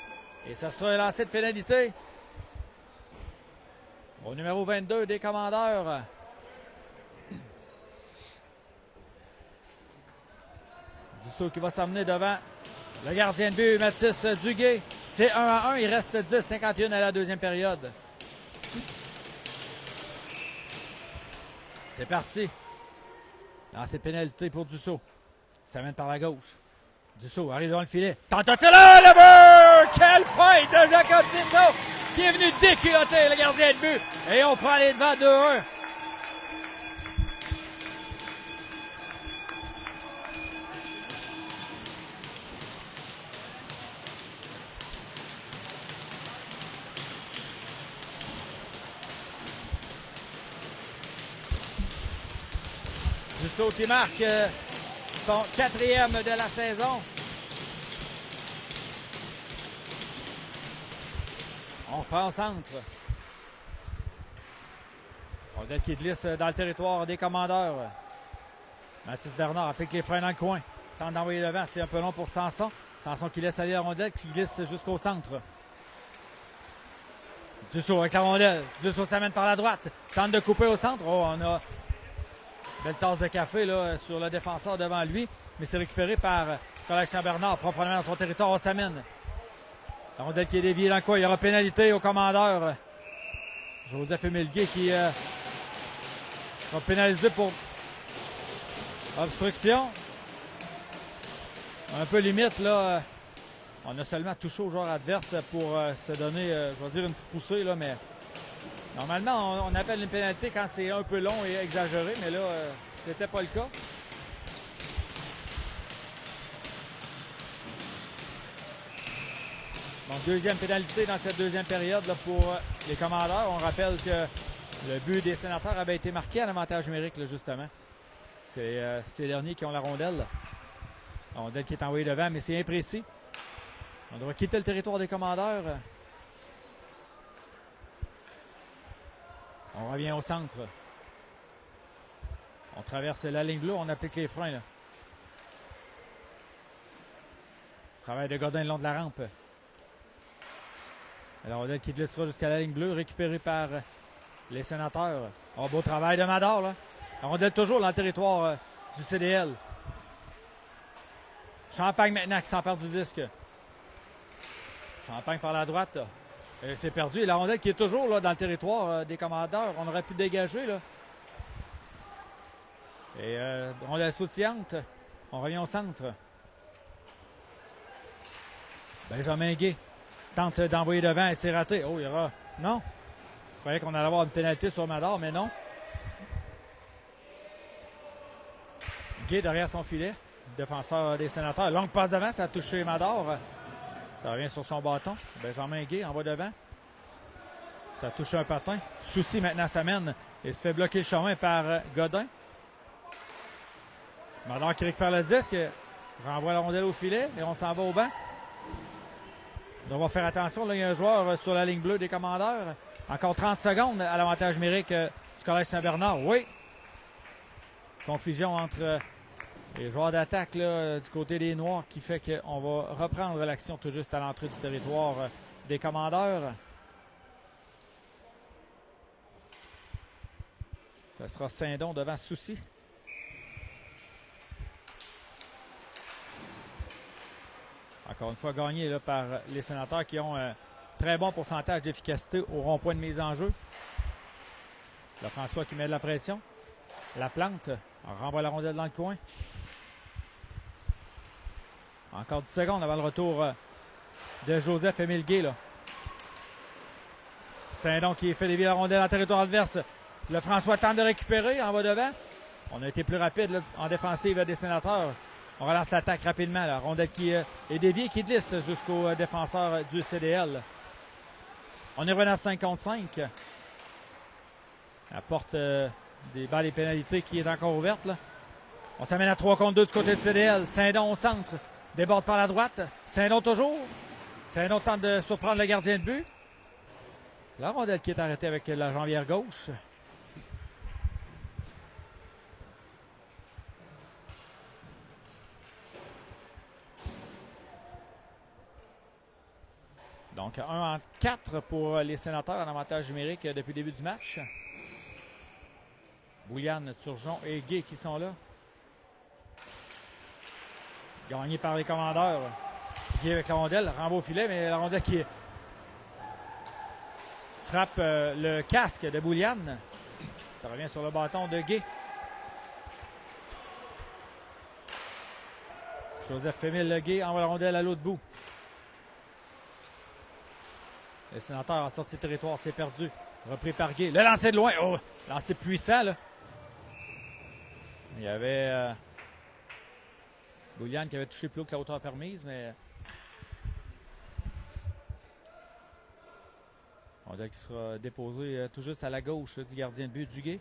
[SPEAKER 1] Et ça sera un lancer de pénalité. Au numéro 22 des commandeurs. Dussault qui va s'amener devant le gardien de but, Mathis Duguay. C'est 1-1. Il reste 10-51 à la deuxième période. C'est parti. Lancer de pénalité pour Dussault. Ça mène par la gauche. Dussault arrive devant le filet. Tentative le but! Quelle fight de Jacob Dussault qui est venu déculotter le gardien de but. Et on prend les devants 2-1. Dussault qui marque son 4e de la saison. On reprend au centre. Rondelle qui glisse dans le territoire des commandeurs. Mathis Bernard applique les freins dans le coin. Tente d'envoyer devant, c'est un peu long pour Sanson. Sanson qui laisse aller la rondelle, qui glisse jusqu'au centre. Dussault avec la rondelle. Dussault s'amène par la droite. Tente de couper au centre. Oh, on a belle tasse de café là, sur le défenseur devant lui. Mais c'est récupéré par Nicolas Saint-Bernard, profondément dans son territoire. On s'amène. La rondelle qui est déviée dans le coin. Il y aura pénalité au commandeur. Joseph-Émile Guay qui sera pénalisé pour obstruction. Un peu limite là. On a seulement touché au joueur adverse pour se donner, je vais dire, une petite poussée là, mais normalement on appelle une pénalité quand c'est un peu long et exagéré, mais là c'était pas le cas. Donc, deuxième pénalité dans cette deuxième période là, pour les commandeurs. On rappelle que le but des Sénateurs avait été marqué en avantage numérique, là, justement. C'est ces derniers qui ont la rondelle. La rondelle qui est envoyée devant, mais c'est imprécis. On doit quitter le territoire des commandeurs. On revient au centre. On traverse la ligne bleue, on applique les freins. Là. Travail de Godin le long de la rampe. La rondelle qui glissera jusqu'à la ligne bleue, récupérée par les Sénateurs. Oh, beau travail de Mador, là. La rondelle toujours dans le territoire du CDL. Champagne maintenant qui s'empare du disque. Champagne par la droite. C'est perdu. Et la rondelle qui est toujours là, dans le territoire des commandeurs. On aurait pu dégager. Là. Et rondelle sautillante. On revient au centre. Benjamin Guay tente d'envoyer devant et c'est raté. Oh, il y aura... Non. Je croyais qu'on allait avoir une pénalité sur Mador, mais non. Guay derrière son filet. Défenseur des Sénateurs. Longue passe devant, ça a touché Mador. Ça revient sur son bâton. Benjamin Guay envoie devant. Ça touche un patin. Souci maintenant s'amène et se fait bloquer le chemin par Godin. Mador qui récupère le disque. Renvoie la rondelle au filet et on s'en va au banc. On va faire attention. Là, il y a un joueur sur la ligne bleue des commandeurs. Encore 30 secondes à l'avantage numérique du Collège Saint-Bernard. Oui. Confusion entre les joueurs d'attaque du côté des Noirs qui fait qu'on va reprendre l'action tout juste à l'entrée du territoire des commandeurs. Ça sera Saint-Don devant Soucy. Encore une fois gagné là, par les Sénateurs qui ont un très bon pourcentage d'efficacité au rond-point de mise en jeu. Là, François qui met de la pression. La plante. On renvoie la rondelle dans le coin. Encore 10 secondes avant le retour de Joseph-Émile Guay. Là. Saint-Don qui fait dévier la rondelle en territoire adverse. Le François tente de récupérer, en va devant. On a été plus rapide là, en défensive des Sénateurs. On relance l'attaque rapidement. La rondelle qui est déviée, qui glisse jusqu'au défenseur du CDL. On est revenu à 5 contre 5. La porte des balles et pénalités qui est encore ouverte. Là. On s'amène à 3 contre 2 du côté du CDL. Saint-Don au centre. Déborde par la droite. Saint-Don toujours. Saint-Don tente de surprendre le gardien de but. La rondelle qui est arrêtée avec la jambière gauche. Donc 1 en 4 pour les Sénateurs en avantage numérique depuis le début du match. Bouliane, Turgeon et Guay qui sont là. Gagné par les commandeurs. Guay avec la rondelle, renvoie au filet, mais la rondelle qui frappe le casque de Bouliane. Ça revient sur le bâton de Guay. Joseph-Émile Leguay envoie la rondelle à l'autre bout. Le Sénateur en sortie de territoire, c'est perdu. Repris par Gay. Le lancer de loin. Oh, lancer puissant, là. Il y avait Bouliane qui avait touché plus haut que la hauteur permise, mais rondelle qui sera déposée tout juste à la gauche du gardien de but Duguay.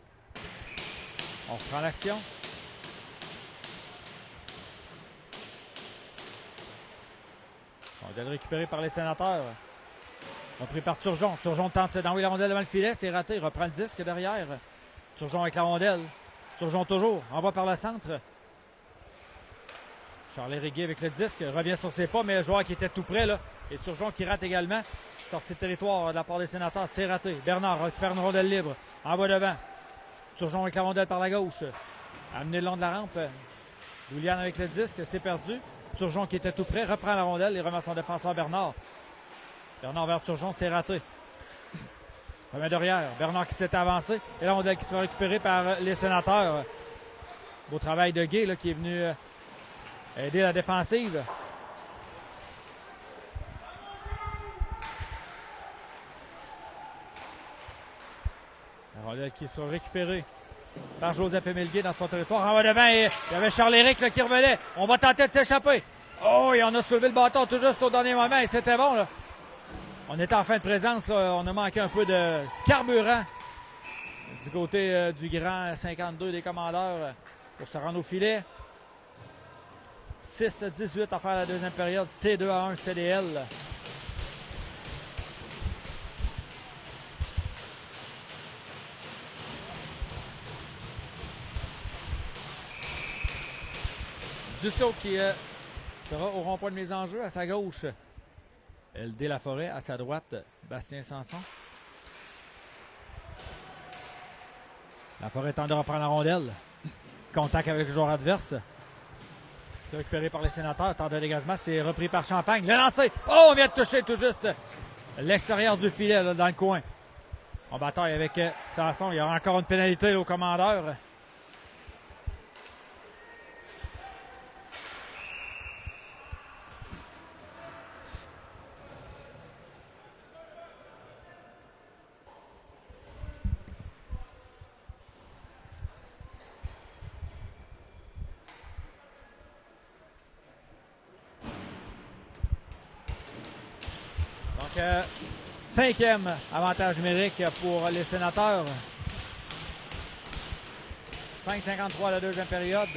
[SPEAKER 1] On reprend l'action. Rondelle récupérée par les Sénateurs. Repris par Turgeon. Turgeon tente d'envoyer la rondelle devant le filet. C'est raté. Il reprend le disque derrière. Turgeon avec la rondelle. Turgeon toujours. Envoie par le centre. Charles Riguet avec le disque. Revient sur ses pas, mais le joueur qui était tout près, là. Et Turgeon qui rate également. Sortie de territoire de la part des Sénateurs. C'est raté. Bernard récupère une rondelle libre. Envoie devant. Turgeon avec la rondelle par la gauche. Amené le long de la rampe. Julian avec le disque. C'est perdu. Turgeon qui était tout près. Reprend la rondelle et remet son défenseur Bernard. Bernard vers Turgeon, c'est raté. Remet derrière. Bernard qui s'est avancé. Et la rondelle qui sera récupérée par les Sénateurs. Beau travail de Gay là, qui est venu aider la défensive. La rondelle qui sera récupérée par Joseph-Émile Gay dans son territoire. En va devant et il y avait Charles-Éric qui revenait. On va tenter de s'échapper. Oh, et on a soulevé le bâton tout juste au dernier moment et c'était bon là. On était en fin de présence, on a manqué un peu de carburant du côté du grand 52 des commandeurs pour se rendre au filet. 6-18 à faire la deuxième période, c'est 2-1 CDL. Dussault qui sera au rond-point de mise en jeu à sa gauche. LD Laforêt à sa droite, Bastien Sanson. Laforêt tente de reprendre la rondelle. Contact avec le joueur adverse. C'est récupéré par les Sénateurs. Temps de dégagement, c'est repris par Champagne. Le lancer! Oh, on vient de toucher tout juste l'extérieur du filet là, dans le coin. En bataille avec Sanson. Il y aura encore une pénalité là, au commandeur. Cinquième avantage numérique pour les Sénateurs. 5,53 la deuxième période.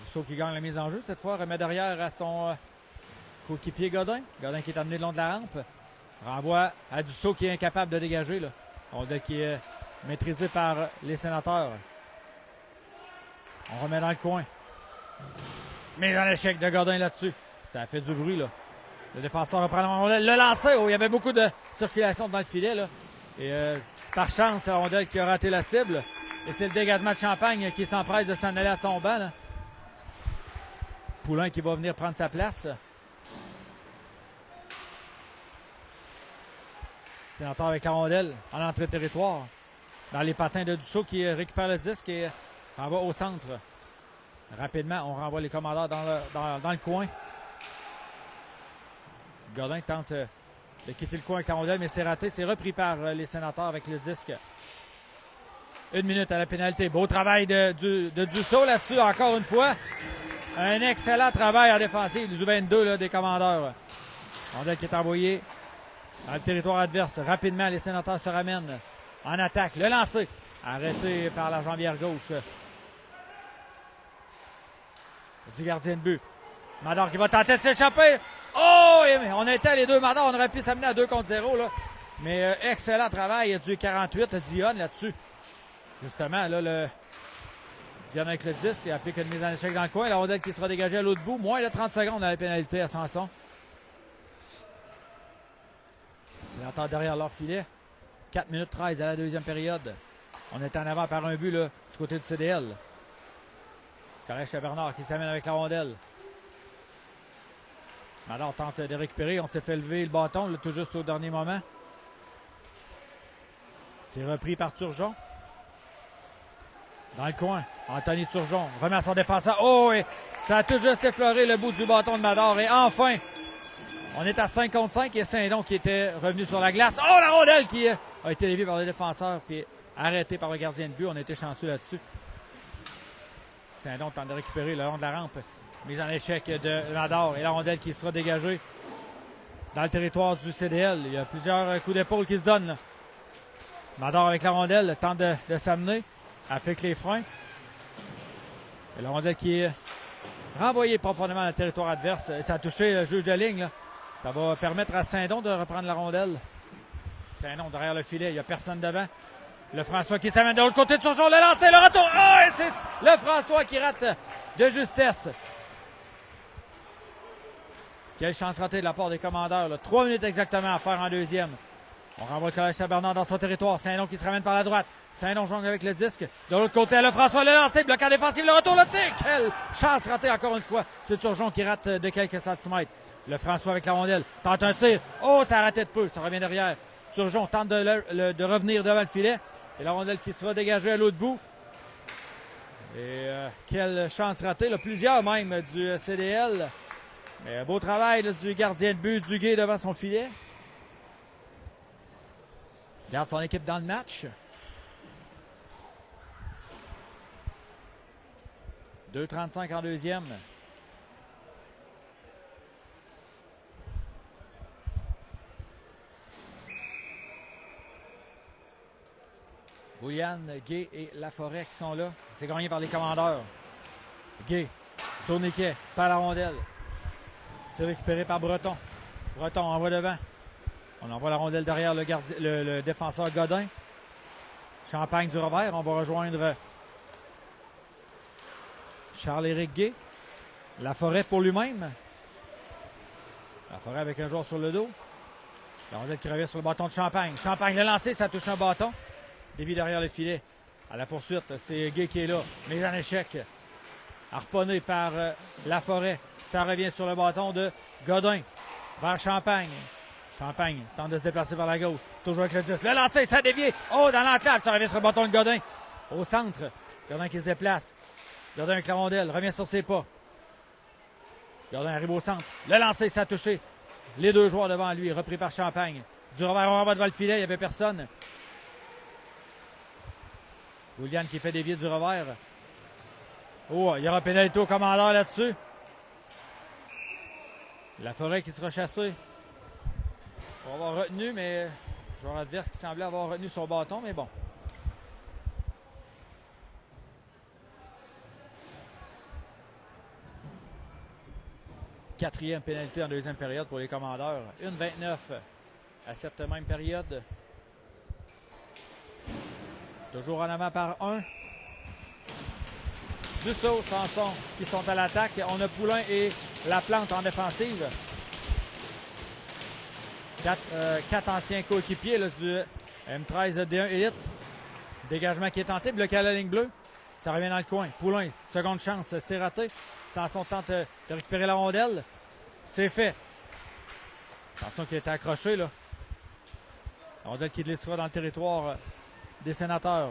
[SPEAKER 1] Dussault qui gagne la mise en jeu. Cette fois, remet derrière à son coéquipier Godin. Godin qui est amené le long de la rampe. Renvoie à Dussault qui est incapable de dégager. Là. Rondelle qui est maîtrisé par les Sénateurs. On remet dans le coin. Mais dans l'échec de Godin là-dessus. Ça a fait du bruit, là. Le défenseur reprend la rondelle. Le lancer. Oh, il y avait beaucoup de circulation dans le filet, là. Et par chance, c'est la rondelle qui a raté la cible. Et c'est le dégagement de Champagne qui s'empresse de s'en aller à son banc, là. Poulain qui va venir prendre sa place. Sénateur avec la rondelle en entrée de territoire. Dans les patins de Dussault qui récupère le disque et renvoie au centre. Rapidement, on renvoie les commandeurs dans le coin. Godin tente de quitter le coin avec la rondelle, mais c'est raté. C'est repris par les Sénateurs avec le disque. 1 minute à la pénalité. Beau travail de Dussault là-dessus, encore une fois. Un excellent travail en défensive du 22 là, des commandeurs. Rondelle qui est envoyée dans le territoire adverse. Rapidement, les Sénateurs se ramènent en attaque. Le lancer. Arrêté par la jambière gauche du gardien de but. Mador qui va tenter de s'échapper. Oh! On était les deux Mador. On aurait pu s'amener à 2 contre 0. Là. Mais excellent travail du 48 Dion là-dessus. Justement, là, le Dion avec le disque. Il applique une mise en échec dans le coin. La rondelle qui sera dégagée à l'autre bout. Moins de 30 secondes à la pénalité à Sanson. Sénateur derrière leur filet. 4 minutes 13 à la deuxième période. On est en avant par un but là, du côté du CDL. Correct chez Bernard qui s'amène avec la rondelle. Mador tente de récupérer. On s'est fait lever le bâton là, tout juste au dernier moment. C'est repris par Turgeon. Dans le coin, Anthony Turgeon remet à son défenseur. Oh, et ça a tout juste effleuré le bout du bâton de Mador. Et enfin, on est à 5 contre 5 et Saint-Don qui était revenu sur la glace. Oh, la rondelle qui a été déviée par le défenseur puis arrêtée par le gardien de but. On était chanceux là-dessus. Saint-Don tente de récupérer le long de la rampe. Mise en échec de Mador et la rondelle qui sera dégagée dans le territoire du CDL. Il y a plusieurs coups d'épaule qui se donnent. Là. Mador avec la rondelle tente de s'amener. Applique les freins. Et la rondelle qui est renvoyée profondément dans le territoire adverse. Ça a touché le juge de ligne. Là. Ça va permettre à Saint-Don de reprendre la rondelle. Saint-Don derrière le filet. Il n'y a personne devant. Le François qui s'amène de l'autre côté de Turgeon. Le lancer, le retour. Oh, et c'est le François qui rate de justesse. Quelle chance ratée de la part des commandeurs. Là. 3 minutes exactement à faire en deuxième. On renvoie le Collège Saint-Bernard dans son territoire. Saint-Don qui se ramène par la droite. Saint-Don jongle avec le disque. De l'autre côté, le François le lancer. Bloquant défensif, le retour, le tir. Quelle chance ratée encore une fois. C'est Turgeon qui rate de quelques centimètres. Le François avec la rondelle. Tente un tir. Oh, ça a raté de peu. Ça revient derrière. Turgeon tente de revenir devant le filet. Et la rondelle qui sera dégagée à l'autre bout. Et quelle chance ratée. Là, plusieurs même du CDL. Mais beau travail là, du gardien de but Duguay devant son filet. Garde son équipe dans le match. 2,35 en deuxième. Bouliane, Gay et Laforêt qui sont là. C'est gagné par les commandeurs. Gay, tourniquet, par la rondelle. C'est récupéré par Breton. Breton envoie devant. On envoie la rondelle derrière le défenseur Godin. Champagne du revers. On va rejoindre Charles-Éric Gay. Laforêt pour lui-même. Laforêt avec un joueur sur le dos. La rondelle qui revient sur le bâton de Champagne. Champagne le lancer, ça touche un bâton. Dévie derrière le filet. À la poursuite, c'est Gay qui est là. Mais en échec. Harponné par Laforêt. Ça revient sur le bâton de Godin. Vers Champagne. Champagne tente de se déplacer par la gauche. Toujours avec le 10. Le lancer, ça a dévié. Oh, dans l'enclave, ça revient sur le bâton de Godin. Au centre. Godin qui se déplace. Godin avec la rondelle. Revient sur ses pas. Godin arrive au centre. Le lancer, ça a touché. Les deux joueurs devant lui. Repris par Champagne. Du revers en bas devant le filet. Il n'y avait personne. William qui fait dévier du revers. Oh, il y aura pénalité au commandeur là-dessus. Laforêt qui sera chassé. On va avoir retenu, mais le joueur adverse qui semblait avoir retenu son bâton, mais bon. Quatrième pénalité en deuxième période pour les commandeurs. 1,29 à cette même période. Toujours en avant par 1. Dussault, Sanson qui sont à l'attaque. On a Poulain et Laplante en défensive. Quatre anciens coéquipiers là, du M13 D1 Elite. Dégagement qui est tenté, bloqué à la ligne bleue. Ça revient dans le coin. Poulain, seconde chance, c'est raté. Sanson tente de récupérer la rondelle. C'est fait. Attention qu'il était accroché là. La rondelle qui glissera dans le territoire des Sénateurs.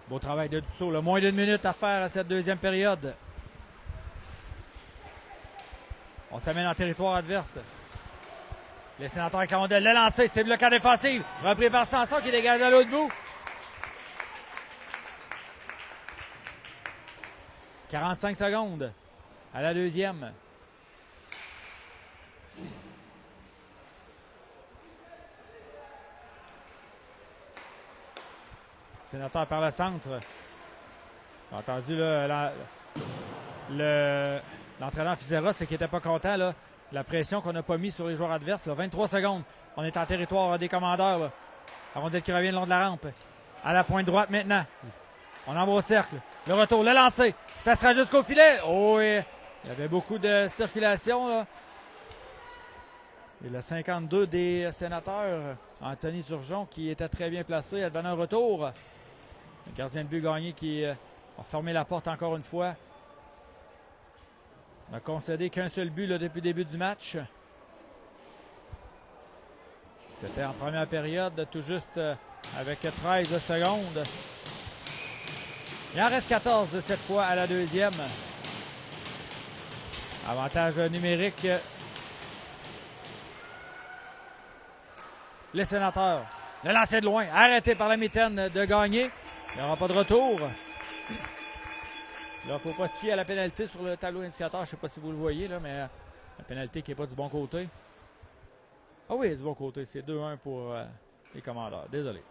[SPEAKER 1] Beau travail de Dussault. Le moins d'une minute à faire à cette deuxième période. On s'amène en territoire adverse. Les Sénateurs avec la rondelle. Le lancer, c'est bloqué en défensive. Repris par Sanson qui dégage à l'autre bout. 45 secondes à la deuxième. Sénateur par le centre. J'ai entendu l'entraîneur Fizera, c'est qu'il n'était pas content. Là, la pression qu'on n'a pas mis sur les joueurs adverses. Là. 23 secondes. On est en territoire des commandeurs. Là. La rondelle qui revient le long de la rampe. À la pointe droite maintenant. On envoie au cercle. Le retour, le lancer. Ça sera jusqu'au filet. Oh, oui. Il y avait beaucoup de circulation. Là. Et le 52 des Sénateurs, Anthony Turgeon, qui était très bien placé, a donné un retour. Le gardien de but gagné qui a fermé la porte encore une fois. On n'a concédé qu'un seul but là, depuis le début du match. C'était en première période, tout juste avec 13 secondes. Il en reste 14 cette fois à la deuxième. Avantage numérique. Les Sénateurs. Le lancer de loin, arrêté par la mitaine de Gagné. Il n'y aura pas de retour. Là, il ne faut pas se fier à la pénalité sur le tableau indicateur. Je ne sais pas si vous le voyez, là, mais la pénalité qui n'est pas du bon côté. Ah oui, du bon côté. C'est 2-1 pour les Commandeurs. Désolé.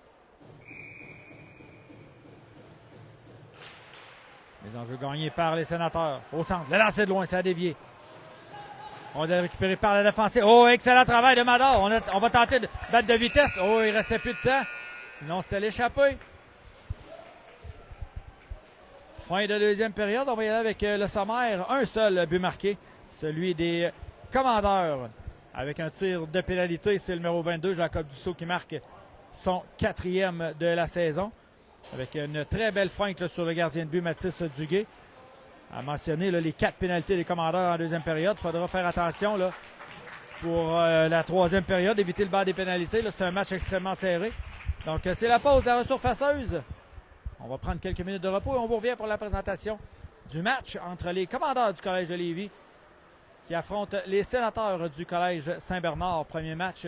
[SPEAKER 1] Les enjeux gagnés par les Sénateurs. Au centre. Le lancer de loin, ça a dévié. On a récupéré par la défensive. Oh, excellent travail de Mador. On va tenter de battre de vitesse. Oh, il restait plus de temps. Sinon, c'était l'échappée. Fin de deuxième période. On va y aller avec le sommaire. Un seul but marqué. Celui des Commandeurs. Avec un tir de pénalité. C'est le numéro 22, Jacob Dussault, qui marque son 4e de la saison. Avec une très belle feinte là, sur le gardien de but, Mathis Duguay. À mentionner là, les 4 pénalités des Commandeurs en deuxième période. Il faudra faire attention là, pour la troisième période, éviter le bas des pénalités. C'est un match extrêmement serré. Donc, c'est la pause de la resurfaceuse. On va prendre quelques minutes de repos et on vous revient pour la présentation du match entre les Commandeurs du Collège de Lévis qui affrontent les Sénateurs du Collège Saint-Bernard. Premier match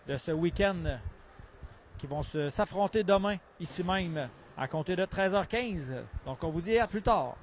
[SPEAKER 1] de ce week-end qui vont s'affronter demain, ici même, à compter de 13h15. Donc, on vous dit à plus tard.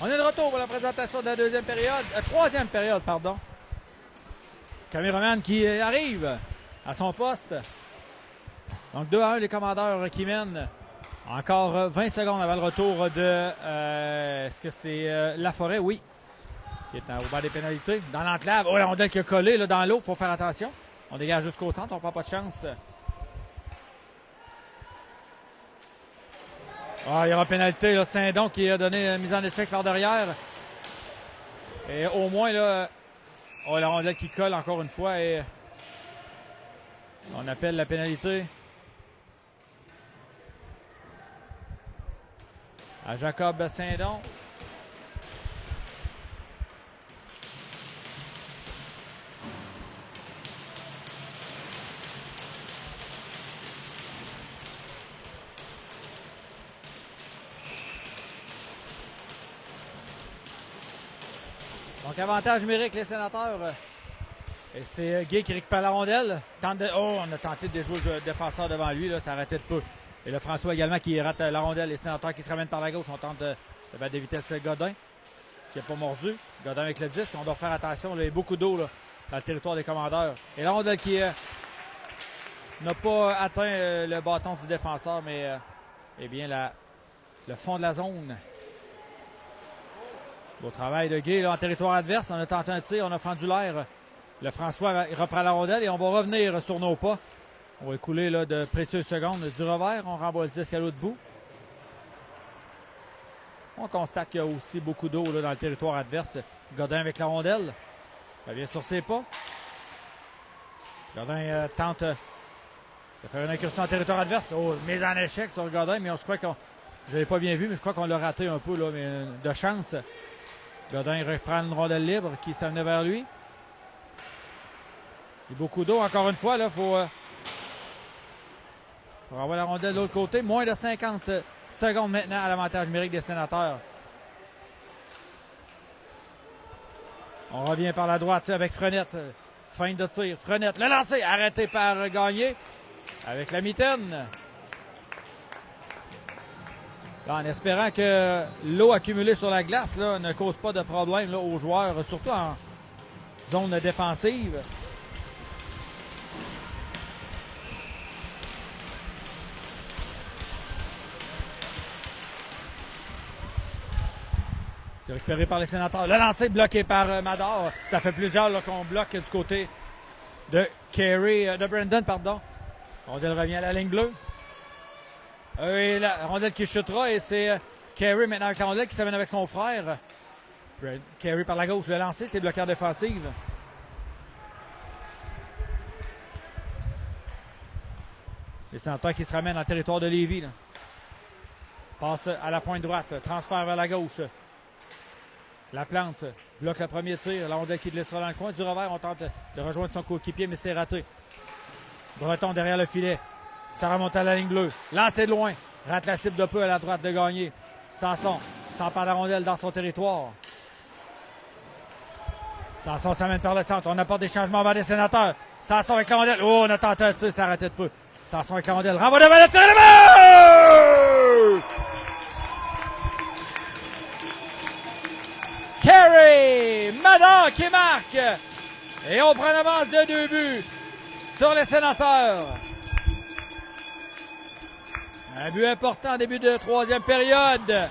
[SPEAKER 1] On est de retour pour la présentation de la troisième période, pardon. Caméraman qui arrive à son poste. Donc 2-1 les commandeurs qui mènent. Encore 20 secondes avant le retour de... est-ce que c'est Laforêt? Oui. Qui est au bas des pénalités. Dans l'enclave. Oh, la rondelle qui a collé là, dans l'eau. Il faut faire attention. On dégage jusqu'au centre. On ne prend pas de chance. Ah, il y aura pénalité. Là, Saint-Don qui a donné une mise en échec par derrière. Et au moins, là... Oh, la rondelle qui colle encore une fois. Et on appelle la pénalité à Jacob Saint-Don. Donc, avantage numérique, les Sénateurs. Et c'est Gay qui récupère la rondelle. On a tenté de jouer le défenseur devant lui. Là, ça arrêtait de peu. Et le François également qui rate la rondelle. Les Sénateurs qui se ramènent par la gauche. On tente de vitesse Godin qui n'a pas mordu. Godin avec le disque. On doit faire attention. Là, il y a beaucoup d'eau dans le territoire des commandeurs. Et la rondelle qui n'a pas atteint le bâton du défenseur, mais eh bien le fond de la zone. Beau travail de Gay là, en territoire adverse. On a tenté un tir, on a fendu l'air. Le François il reprend la rondelle et on va revenir sur nos pas. On va écouler là, de précieuses secondes du revers. On renvoie le disque à l'autre bout. On constate qu'il y a aussi beaucoup d'eau dans le territoire adverse. Godin avec la rondelle. Ça vient sur ses pas. Godin tente de faire une incursion en territoire adverse. Oh, mise en échec sur Godin, mais je crois qu'on... Je ne l'ai pas bien vu, mais je crois qu'on l'a raté un peu, là, mais de chance. Godin reprend une rondelle libre qui s'en venait vers lui. Il y a beaucoup d'eau. Encore une fois, il faut renvoyer la rondelle de l'autre côté. Moins de 50 secondes maintenant à l'avantage numérique des Sénateurs. On revient par la droite avec Frenette. Fin de tir. Frenette, le lancer, arrêté par Gagné avec la mitaine. Là, en espérant que l'eau accumulée sur la glace là, ne cause pas de problème là, aux joueurs, surtout en zone défensive. C'est récupéré par les Sénateurs. Le lancer bloqué par Mador. Ça fait plusieurs qu'on bloque du côté de de Brandon, pardon. Rondelle revient à la ligne bleue. Et la rondelle qui chutera et c'est Carey maintenant avec la rondelle qui s'amène avec son frère. Carey par la gauche, le lancer, c'est bloqué en défensive. Les Sénateurs qui se ramènent dans le territoire de Lévis. Là. Passe à la pointe droite, transfert vers la gauche. La plante bloque le premier tir. La rondelle qui le laissera dans le coin. Du revers, on tente de rejoindre son coéquipier, mais c'est raté. Breton derrière le filet. Ça remonte à la ligne bleue. Lancé de loin. Rate la cible de peu à la droite de Gagné. Sanson s'empare la rondelle dans son territoire. Sanson s'amène par le centre. On apporte des changements vers les Sénateurs. Sanson avec la rondelle. Oh, on a tenté un tir. Ça arrêtait de peu. Sanson avec la rondelle. Renvoie devant le tir. Le but! Carey Mador qui marque. Et on prend l'avance de 2 buts sur les Sénateurs. Un but important, début de troisième période.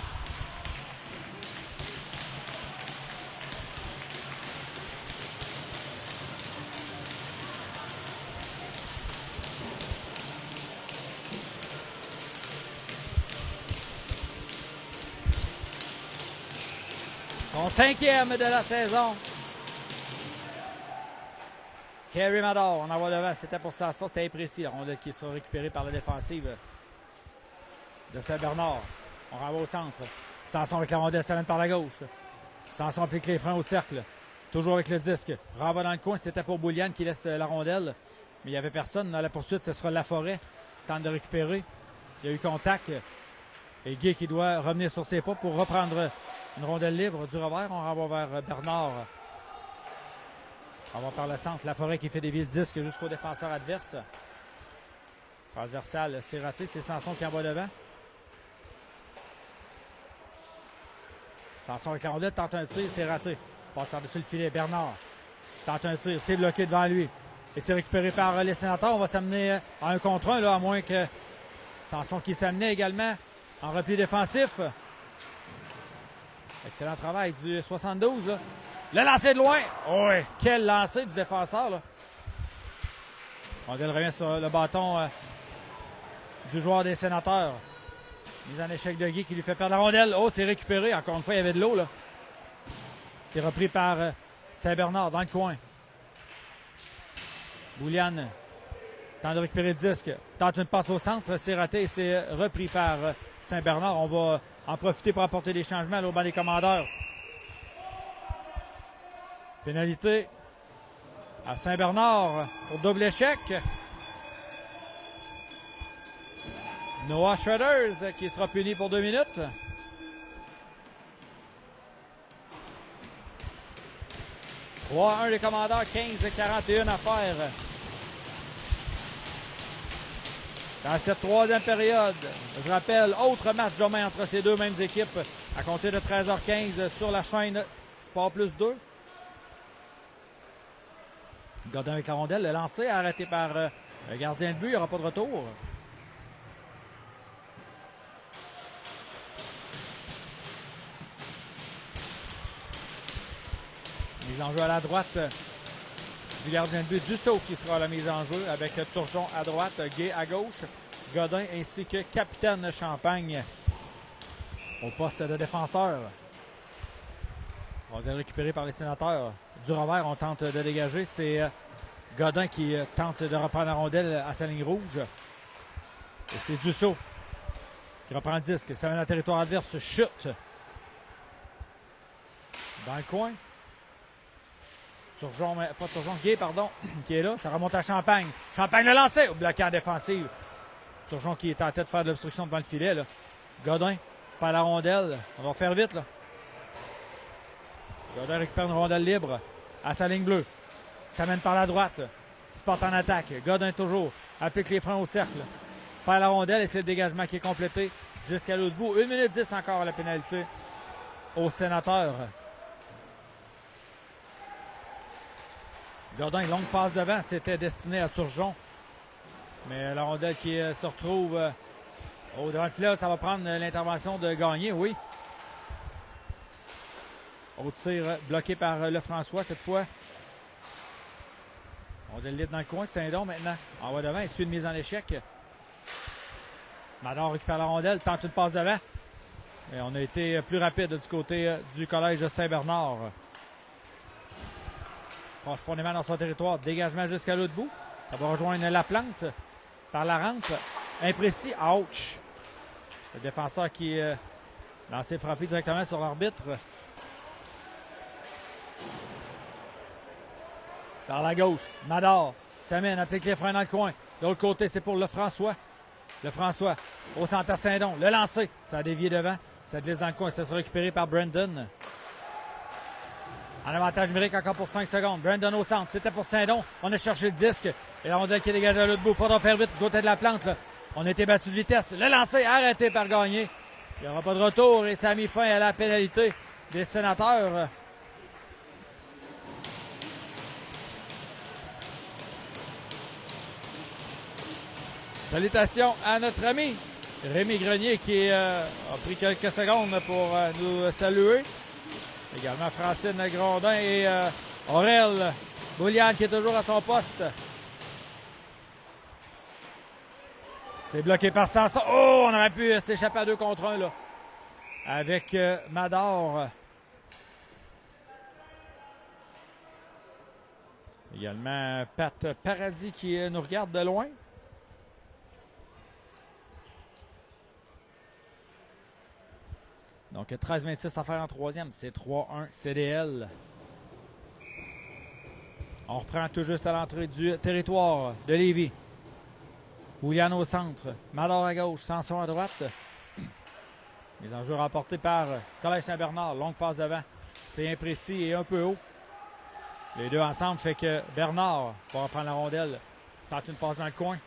[SPEAKER 1] Son 5e de la saison. Carey Mador, on envoie devant, c'était pour ça, c'était imprécis. La rondelle qui sera récupérée par la défensive de Saint-Bernard. On renvoie au centre. Sanson avec la rondelle, ça vient par la gauche. Sanson applique les freins au cercle. Toujours avec le disque. Renvoie dans le coin, c'était pour Boulian qui laisse la rondelle. Mais il n'y avait personne. Dans la poursuite, ce sera Laforêt. Tente de récupérer. Il y a eu contact. Et Guy qui doit revenir sur ses pas pour reprendre une rondelle libre du revers. On renvoie vers Bernard. On va par le centre. Laforêt qui fait dévier le disque jusqu'au défenseur adverse. Transversal, c'est raté. C'est Sanson qui envoie devant. Sanson avec la rondelle, tente un tir, c'est raté. Passe par-dessus le filet. Bernard tente un tir, c'est bloqué devant lui. Et c'est récupéré par les Sénateurs. On va s'amener à un contre un, là, à moins que Sanson qui s'amenait également en repli défensif. Excellent travail du 72. Là. Le lancer de loin. Oh, oui, quel lancer du défenseur. Là. Rondelle revient sur le bâton du joueur des Sénateurs. Mise en échec de Guy qui lui fait perdre la rondelle. Oh, c'est récupéré. Encore une fois, il y avait de l'eau. Là. C'est repris par Saint-Bernard dans le coin. Boulian tente de récupérer le disque. Tente une passe au centre. C'est raté et c'est repris par Saint-Bernard. On va en profiter pour apporter des changements au banc des commandeurs. Pénalité à Saint-Bernard pour double échec. Noah Shredders qui sera puni pour 2 minutes. « 3-1 les commandeurs, 15-41 à faire. Dans cette troisième période, je rappelle, autre match demain entre ces deux mêmes équipes à compter de 13h15 sur la chaîne Sport Plus 2. Godin avec la rondelle, le lancer arrêté par le gardien de but, il n'y aura pas de retour. Mise en jeu à la droite du gardien de but Dussault qui sera la mise en jeu avec Turgeon à droite, Gay à gauche, Godin ainsi que Capitaine Champagne au poste de défenseur. On va récupérer par les Sénateurs. Du revers, on tente de dégager. C'est Godin qui tente de reprendre la rondelle à sa ligne rouge. Et c'est Dussault qui reprend le disque. Ça mène à territoire adverse. Chute. Dans le coin. Turgeon, pas Turgeon, Gay, pardon, qui est là. Ça remonte à Champagne. Champagne le lancé au bloquant défensif. Turgeon qui est en tête de faire de l'obstruction devant le filet. Là. Godin par la rondelle. On va faire vite. Là. Godin récupère une rondelle libre à sa ligne bleue. Ça mène par la droite. Sport en attaque. Godin toujours. Applique les freins au cercle. Par la rondelle et c'est le dégagement qui est complété jusqu'à l'autre bout. 1 minute 10 encore à la pénalité au Sénateur. Godin, longue passe devant. C'était destiné à Turgeon. Mais la rondelle qui se retrouve devant le filet, ça va prendre l'intervention de Gagné, oui. Au tir bloqué par Lefrançois cette fois. On a le libre dans le coin. Saint-Don maintenant. En va devant. Il suit une mise en échec. Mador récupère la rondelle. Tente une passe devant. Et on a été plus rapide du côté du collège de Saint-Bernard. Proche profondément dans son territoire. Dégagement jusqu'à l'autre bout. Ça va rejoindre la plante par la rampe. Imprécis. Ouch. Le défenseur qui est lancé frappé directement sur l'arbitre. Par la gauche, Mador s'amène, applique les freins dans le coin. De l'autre côté, c'est pour Lefrançois. Lefrançois au centre Saint-Don. Le lancer, ça a dévié devant. Ça glisse dans le coin, ça sera récupéré par Brandon. En avantage numérique encore pour 5 secondes. Brandon au centre, c'était pour Saint-Don. On a cherché le disque. Et la rondelle qui dégage à l'autre bout. Faudra faire vite du côté de la plante. Là. On a été battu de vitesse. Le lancer arrêté par Gagné. Il n'y aura pas de retour et ça a mis fin à la pénalité des Sénateurs. Salutations à notre ami Rémi Grenier qui a pris quelques secondes pour nous saluer. Également Francine Grondin et Aurel Boulian qui est toujours à son poste. C'est bloqué par Sanson. Oh, on aurait pu s'échapper à 2 contre 1 là. Avec Mador. Également Pat Paradis qui nous regarde de loin. Donc 13-26 à faire en troisième. C'est 3-1 CDL. On reprend tout juste à l'entrée du territoire de Lévis. Boulian au centre. Mador à gauche. Sanson à droite. Les enjeux remportés par Collège Saint-Bernard. Longue passe devant. C'est imprécis et un peu haut. Les deux ensemble fait que Bernard va reprendre la rondelle. Tente une passe dans le coin.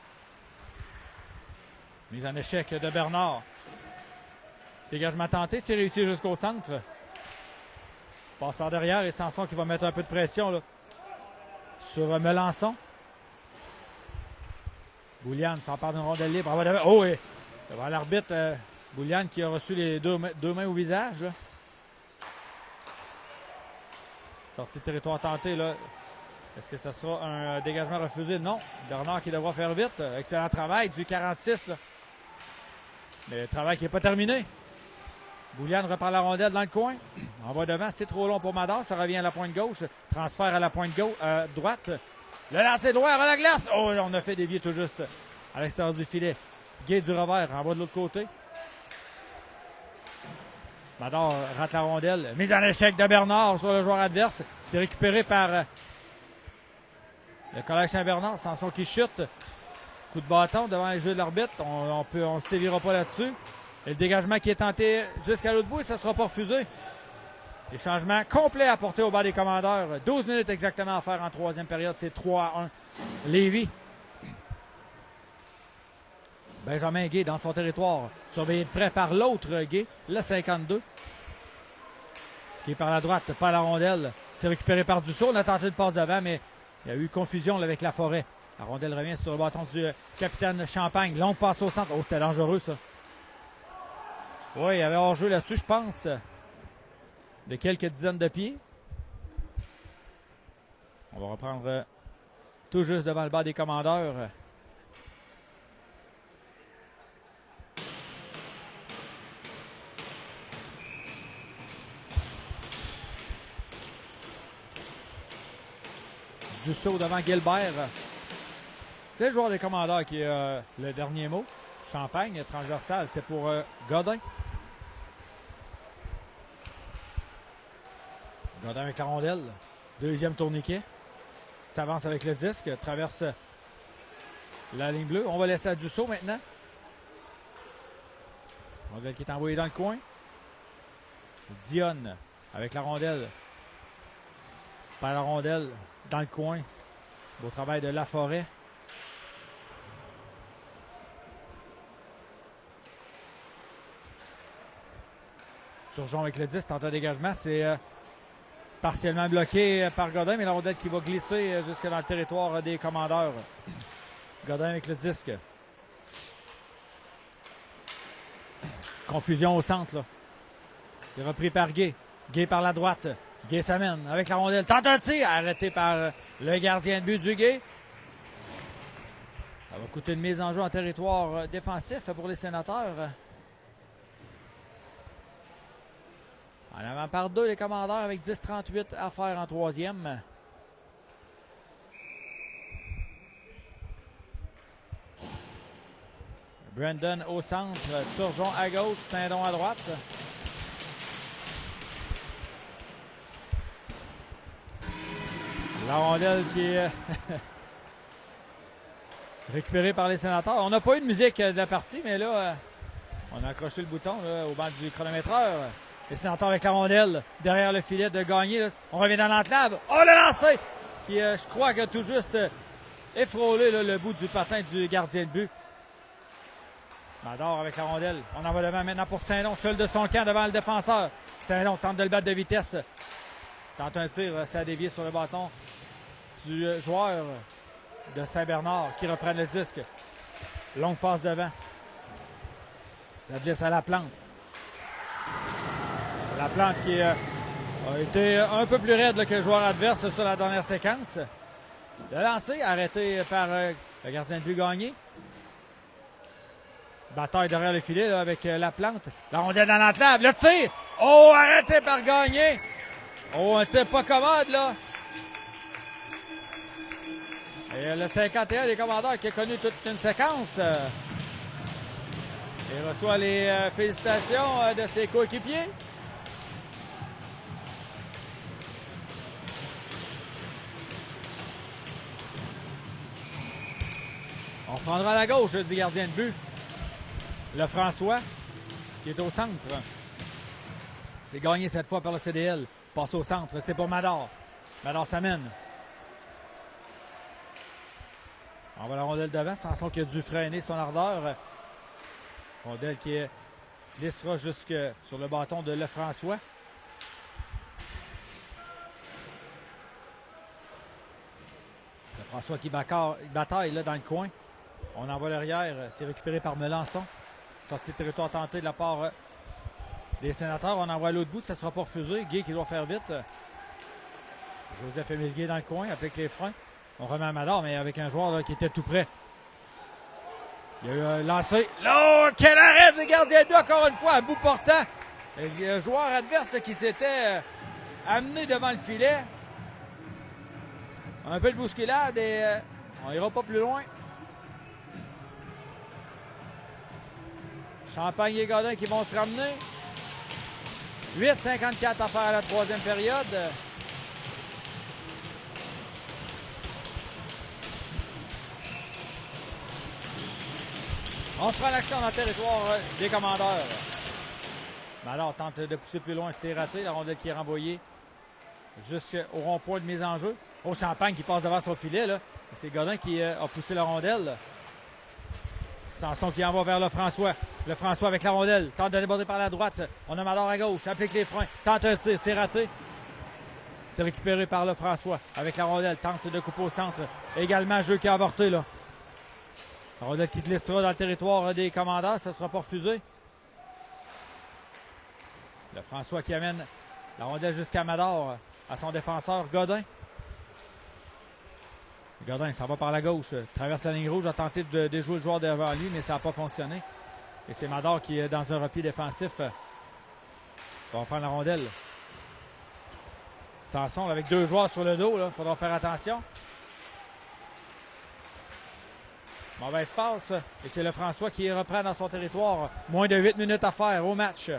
[SPEAKER 1] Mise en échec de Bernard. Dégagement tenté, c'est réussi jusqu'au centre. Passe par derrière et Sanson qui va mettre un peu de pression là, sur Melançon. Bouliane s'empare d'une rondelle libre. Oh oui! Devant l'arbitre, Bouliane qui a reçu les deux mains au visage. Là. Sortie de territoire tentée. Là. Est-ce que ça sera un dégagement refusé? Non. Bernard qui devra faire vite. Excellent travail du 46. Là. Mais le travail qui n'est pas terminé. Bouliane reprend la rondelle dans le coin. Envoie devant, c'est trop long pour Madar. Ça revient à la pointe gauche. Transfert à la pointe droite. Le lancer droit à la glace. Oh, on a fait dévier tout juste à l'extérieur du filet. Gay du revers, envoie de l'autre côté. Madar rate la rondelle. Mise en échec de Bernard sur le joueur adverse. C'est récupéré par le Collège Saint-Bernard. Sanson qui chute. Coup de bâton devant les jeux de l'arbitre. On ne se sévira pas là-dessus. Et le dégagement qui est tenté jusqu'à l'autre bout, ça ne sera pas refusé. Les changements complets apportés au bas des commandeurs. 12 minutes exactement à faire en troisième période. C'est 3-1. Lévis. Benjamin Gay dans son territoire. Surveillé de près par l'autre Gay, le 52. Qui est par la droite, pas la rondelle. C'est récupéré par Dussault. On a tenté de passe devant, mais il y a eu confusion là, avec la forêt. La rondelle revient sur le bâton du capitaine Champagne. Longue passe au centre. Oh, c'était dangereux ça. Oui, il y avait hors-jeu là-dessus, je pense. De quelques dizaines de pieds. On va reprendre tout juste devant le bas des commandeurs. Dussault devant Gilbert. C'est le joueur des commandeurs qui a le dernier mot. Champagne, transversal, c'est pour Godin. Godin avec la rondelle. Deuxième tourniquet. S'avance avec le disque. Traverse la ligne bleue. On va laisser à Dussault maintenant. Rondelle qui est envoyée dans le coin. Dionne avec la rondelle. Par la rondelle dans le coin. Beau travail de Laforêt. Turgeon avec le 10, tente un dégagement. C'est partiellement bloqué par Godin, mais la rondelle qui va glisser jusque dans le territoire des commandeurs. Godin avec le disque. Confusion au centre. C'est repris par Gay. Gay par la droite. Gay s'amène avec la rondelle. Tente un tir, arrêté par le gardien de but du Gay. Ça va coûter une mise en jeu en territoire défensif pour les Sénateurs. En avant par deux, les commandeurs avec 10-38 à faire en troisième. Brandon au centre, Turgeon à gauche, Saint-Don à droite. La rondelle qui est récupérée par les Sénateurs. On n'a pas eu de musique de la partie, mais là, on a accroché le bouton là, au banc du chronométreur. Les Sénateurs avec la rondelle derrière le filet de gagner. Là. On revient dans l'enclave. Oh, le lancer! Qui, je crois, que tout juste effrôlé là, le bout du patin du gardien de but. Mador avec la rondelle. On en va devant maintenant pour Saint-Don, seul de son camp devant le défenseur. Saint-Don tente de le battre de vitesse. Tente un tir, ça a dévié sur le bâton du joueur de Saint-Bernard qui reprend le disque. Longue passe devant. Ça glisse à la plante. La plante qui a été un peu plus raide là, que le joueur adverse sur la dernière séquence. Le lancer arrêté par le gardien de but Gagné. Bataille derrière le filet là, avec la plante. La rondelle dans l'enclave. Le tir! Oh, arrêté par Gagné. Oh, un tir pas commode là. Et le 51 des commandeurs qui a connu toute une séquence. Il reçoit les félicitations de ses coéquipiers. On reprendra à la gauche du gardien de but. Le François, qui est au centre. C'est gagné cette fois par le CDL. Passe au centre, c'est pour Mador. Mador s'amène. On va la rondelle devant. Sanson qui a dû freiner son ardeur. Rondelle qui glissera jusque sur le bâton de Lefrançois. François qui bataille là dans le coin. On envoie l'arrière. C'est récupéré par Melançon. Sortie de territoire tentée de la part des Sénateurs. On envoie à l'autre bout. Ça ne sera pas refusé. Gay qui doit faire vite. Joseph-Émile Gay dans le coin. Applique les freins. On remet à Mador, mais avec un joueur là, qui était tout près. Il y a eu un lancé. Là, quel arrêt du gardien de but encore une fois à bout portant. Et le joueur adverse qui s'était amené devant le filet. Un peu de bousculade et on ira pas plus loin. Champagne et Godin qui vont se ramener. 8,54 à faire à la troisième période. On prend l'action dans le territoire des Commandeurs. Malheur tente de pousser plus loin, c'est raté. La rondelle qui est renvoyée jusqu'au rond-point de mise en jeu. Oh, Champagne qui passe devant son filet. Là. C'est Godin qui a poussé la rondelle. Sanson qui envoie vers Lefrançois. Lefrançois avec la rondelle. Tente de déborder par la droite. On a Malheur à gauche. Applique les freins. Tente un tir. C'est raté. C'est récupéré par Lefrançois avec la rondelle. Tente de couper au centre. Également, jeu qui a avorté. Là. La rondelle qui glissera dans le territoire des Commandeurs. Ça ne sera pas refusé. Lefrançois qui amène la rondelle jusqu'à Mador, à son défenseur Godin. Godin, ça va par la gauche, traverse la ligne rouge, a tenté de déjouer le joueur devant lui, mais ça n'a pas fonctionné. Et c'est Mador qui est dans un repli défensif. On va prendre la rondelle. Sanson avec deux joueurs sur le dos, il faudra faire attention. Mauvaise passe. Et c'est Lefrançois qui reprend dans son territoire. Moins de 8 minutes à faire au match.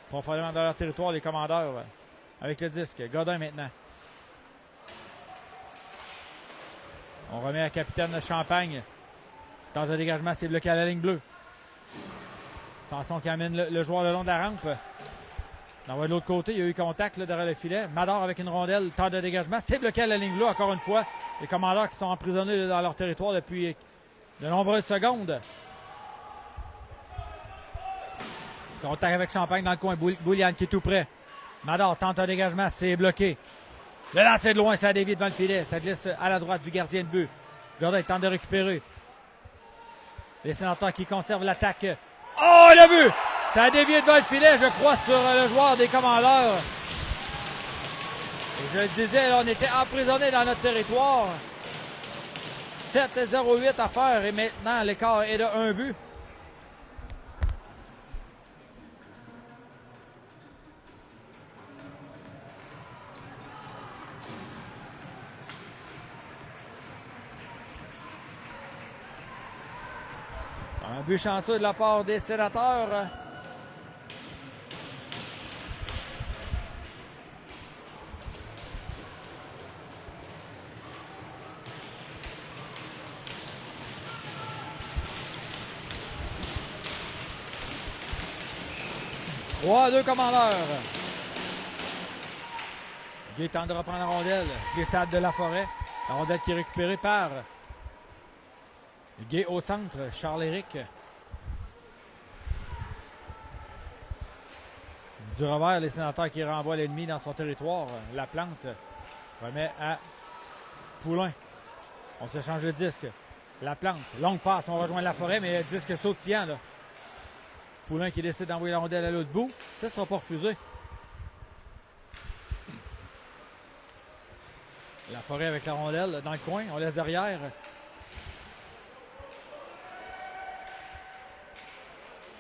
[SPEAKER 1] Profondément dans leur territoire, les Commandeurs. Avec le disque. Godin maintenant. On remet à capitaine Champagne. Tente de dégagement, c'est bloqué à la ligne bleue. Sanson qui amène le joueur le long de la rampe. On envoie de l'autre côté, il y a eu contact là, derrière le filet. Mador avec une rondelle, tente de dégagement. C'est bloqué à la ligne bleue encore une fois. Les Commandeurs qui sont emprisonnés là, dans leur territoire depuis de nombreuses secondes. Contact avec Champagne dans le coin. Bouliane qui est tout près. Mador tente un dégagement, c'est bloqué. Le lancer de loin, ça dévie devant le filet. Ça glisse à la droite du gardien de but. Godin tente de récupérer. Les Sénateurs qui conservent l'attaque. Oh, il a vu! Ça a dévié devant le filet, je crois, sur le joueur des Commandeurs. Et je le disais, là, on était emprisonnés dans notre territoire. 7-0-8 à faire et maintenant l'écart est de 1 but. Un but chanceux de la part des Sénateurs. Trois, deux Commandeurs. Guy tente de reprendre la rondelle. Glissade de Laforêt. La rondelle qui est récupérée par Gay au centre, Charles-Éric. Du revers, les Sénateurs qui renvoient l'ennemi dans son territoire. La plante remet à Poulain. On se change de disque. La plante, longue passe, on rejoint Laforêt, mais le disque sautillant. Là. Poulain qui décide d'envoyer la rondelle à l'autre bout. Ça ne sera pas refusé. Laforêt avec la rondelle dans le coin, on laisse derrière.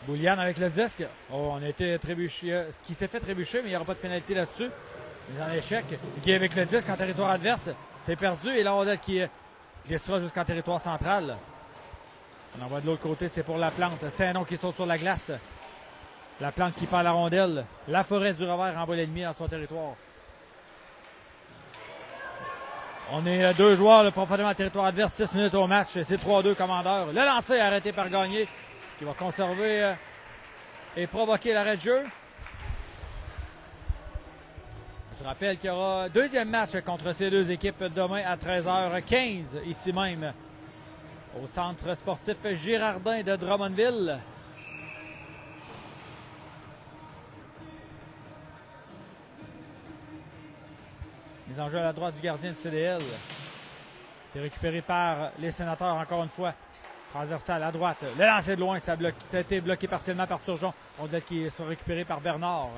[SPEAKER 1] Bouliane avec le disque. Oh, on a été trébuché. Ce qui s'est fait trébucher, mais il n'y aura pas de pénalité là-dessus. Il est en échec. Guy avec le disque en territoire adverse. C'est perdu. Et la rondelle qui glissera jusqu'en territoire central. On envoie de l'autre côté, c'est pour la plante. Saint-Nom qui saute sur la glace. La plante qui perd la rondelle. Laforêt du revers envoie l'ennemi dans son territoire. On est deux joueurs profondément en territoire adverse. 6 minutes au match. C'est 3-2 Commandeurs. Le lancer arrêté par Gagné, qui va conserver et provoquer l'arrêt de jeu. Je rappelle qu'il y aura deuxième match contre ces deux équipes demain à 13h15, ici même, au centre sportif Girardin de Drummondville. Mise Mise en jeu à la droite du gardien du CDL. C'est récupéré par les Sénateurs encore une fois. Transversal à droite. Le lancer de loin, ça a été bloqué partiellement par Turgeon. Rondelle qui sera récupérée par Bernard.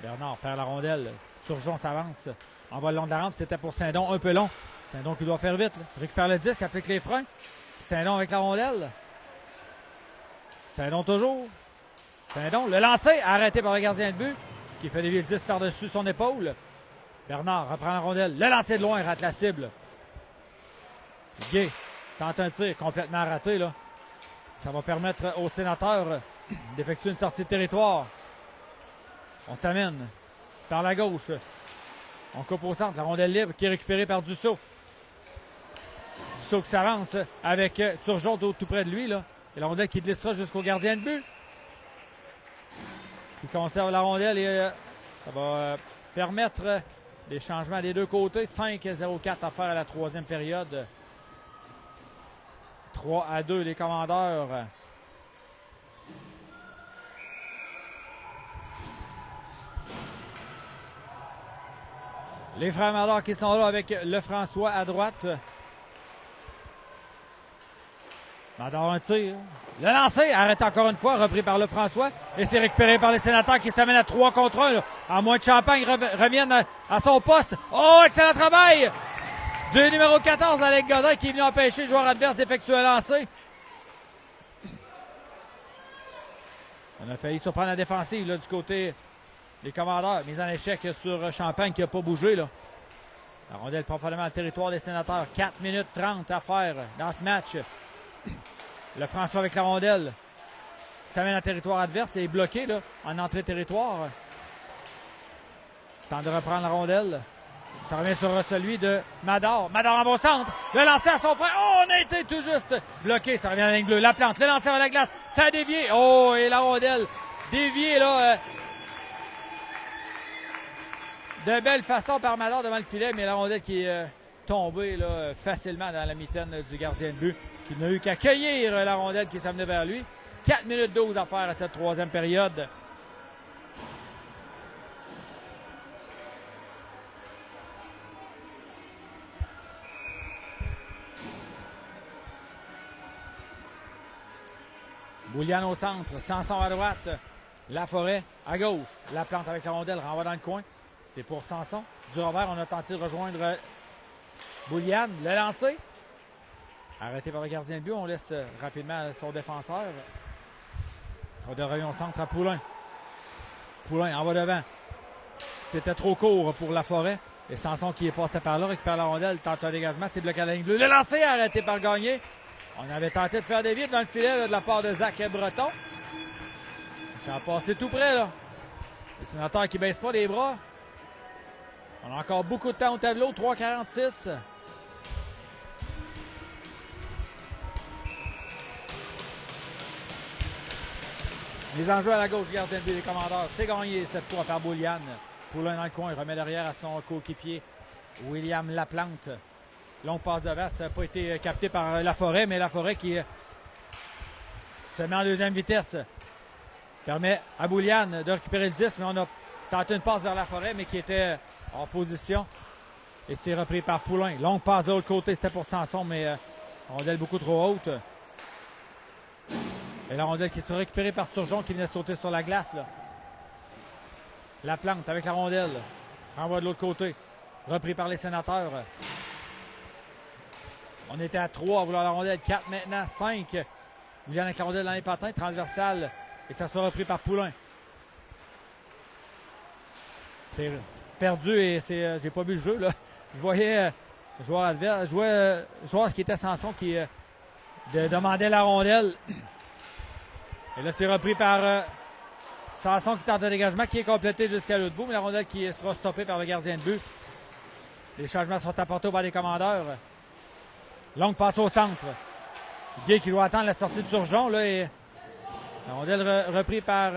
[SPEAKER 1] Bernard perd la rondelle. Turgeon s'avance. Envoie le long de la rampe. C'était pour Saint-Don. Un peu long. Saint-Don qui doit faire vite. Là. Récupère le disque. Applique les freins. Saint-Don avec la rondelle. Saint-Don toujours. Saint-Don. Le lancer arrêté par le gardien de but qui fait dévier le disque par-dessus son épaule. Bernard reprend la rondelle. Le lancer de loin rate la cible. Gay tente un tir complètement raté. Là. Ça va permettre aux Sénateurs d'effectuer une sortie de territoire. On s'amène par la gauche. On coupe au centre. La rondelle libre qui est récupérée par Dussault. Dussault qui s'avance avec Turgeon tout près de lui. Là. Et la rondelle qui glissera jusqu'au gardien de but. Qui conserve la rondelle et ça va permettre des changements des deux côtés. 5-0-4 à faire à la troisième période. 3-2 les Commandeurs. Les frères Mallard qui sont là avec Lefrançois à droite. Mallard un tir. Le lancer arrêté encore une fois, repris par Lefrançois. Et c'est récupéré par les Sénateurs qui s'amènent à 3 contre 1. Là. À moins de Champagne revienne à son poste. Oh, excellent travail du numéro 14, Alec Godin, qui est venu empêcher le joueur adverse d'effectuer un lancer. On a failli surprendre la défensive là, du côté des Commandeurs. Mise en échec sur Champagne qui n'a pas bougé. Là. La rondelle profondément dans le territoire des Sénateurs. 4 minutes 30 à faire dans ce match. Lefrançois avec la rondelle. S'amène en territoire adverse et est bloqué là, en entrée territoire. Tente de reprendre la rondelle. Ça revient sur celui de Mador. Mador en bon centre. Le lancer à son frère. Oh, on a été tout juste bloqué. Ça revient à la ligne bleue. La plante. Le lancer à la glace. Ça a dévié. Oh, et la rondelle déviée là. De belle façon par Mador devant le filet. Mais la rondelle qui est tombée là, facilement dans la mitaine du gardien de but. Qui n'a eu qu'à cueillir la rondelle qui s'amenait vers lui. 4 minutes 12 à faire à cette troisième période. Bouliane au centre, Sanson à droite, Laforêt à gauche. La plante avec la rondelle, renvoie dans le coin. C'est pour Sanson. Du revers, on a tenté de rejoindre Bouliane. Le lancer. Arrêté par le gardien de but, on laisse rapidement son défenseur. On revient au centre à Poulain. Poulain en va devant. C'était trop court pour Laforêt. Et Sanson qui est passé par là, récupère la rondelle, tente un dégagement, c'est bloqué à la ligne bleue. Le lancer arrêté par Gagné. On avait tenté de faire des vides dans le filet là, de la part de Zach Breton. Ça a passé tout près là. Les Sénateurs qui ne baissent pas les bras. On a encore beaucoup de temps au tableau, 3,46. Les enjeux à la gauche du gardien de but des Commandeurs. C'est gagné cette fois par Bouliane. Poulain dans le coin, il remet derrière à son coéquipier William Laplante. Longue passe devant, ça n'a pas été capté par Laforêt, mais Laforêt qui se met en deuxième vitesse. Permet à Bouliane de récupérer le 10, mais on a tenté une passe vers Laforêt, mais qui était en position. Et c'est repris par Poulain. Longue passe de l'autre côté, c'était pour Sanson, mais rondelle beaucoup trop haute. Et la rondelle qui sera récupérée par Turgeon qui venait de sauter sur la glace. Là. Laplante avec la rondelle. Renvoie de l'autre côté. Repris par les Sénateurs. On était à 3 à vouloir la rondelle. 4 maintenant, 5. Bouliane avec la rondelle dans les patins. Transversale. Et ça sera repris par Poulain. C'est perdu et c'est. J'ai pas vu le jeu. Là. Je voyais joueur adverse. Joueur qui était Sanson qui demandait la rondelle. Et là, c'est repris par Sanson qui tente un dégagement qui est complété jusqu'à l'autre bout. Mais la rondelle qui sera stoppée par le gardien de but. Les changements sont apportés par les Commandeurs. Longue passe au centre. Guy qui doit attendre la sortie de Turgeon. Là, et la rondelle reprise par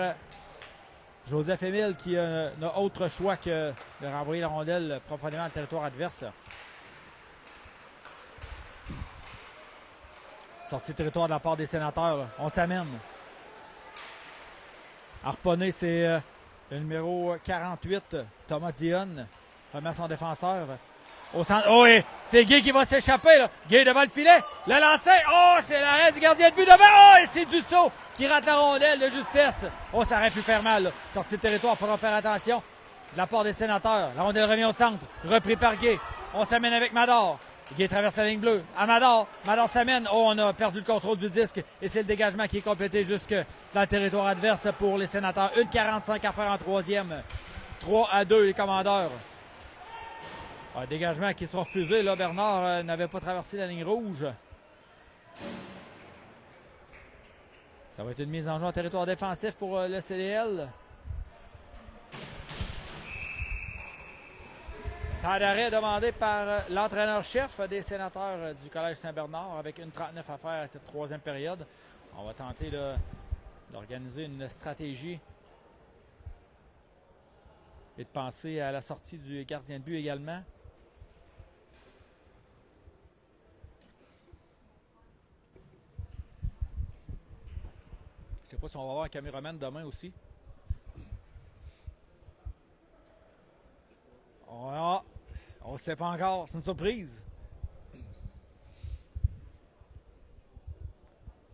[SPEAKER 1] Joseph Émile qui n'a autre choix que de renvoyer la rondelle profondément dans le territoire adverse. Sortie de territoire de la part des Sénateurs. Là. On s'amène. Harponné, c'est Le numéro 48, Thomas Dionne, remet son défenseur. Au centre. Oh, et c'est Guy qui va s'échapper, là. Guy devant le filet. Le lancer. Oh, c'est l'arrêt du gardien de but devant. Oh, et c'est Dussault qui rate la rondelle de justesse. Oh, ça aurait pu faire mal, là. Sortie de territoire, il faudra faire attention. De la part des Sénateurs. La rondelle revient au centre. Repris par Guy. On s'amène avec Mador. Guy traverse la ligne bleue. À Mador. Mador s'amène. Oh, on a perdu le contrôle du disque. Et c'est le dégagement qui est complété jusque dans le territoire adverse pour les Sénateurs. 1,45 à faire en troisième. 3-2 les Commandeurs. Un dégagement qui sera refusé. Là, Bernard n'avait pas traversé la ligne rouge. Ça va être une mise en jeu en territoire défensif pour le CDL. Temps d'arrêt demandé par l'entraîneur-chef des Sénateurs du Collège Saint-Bernard avec 1,39 à faire à cette troisième période. On va tenter d'organiser une stratégie et de penser à la sortie du gardien de but également. Je ne sais pas si on va avoir un caméraman demain aussi. On ne sait pas encore. C'est une surprise.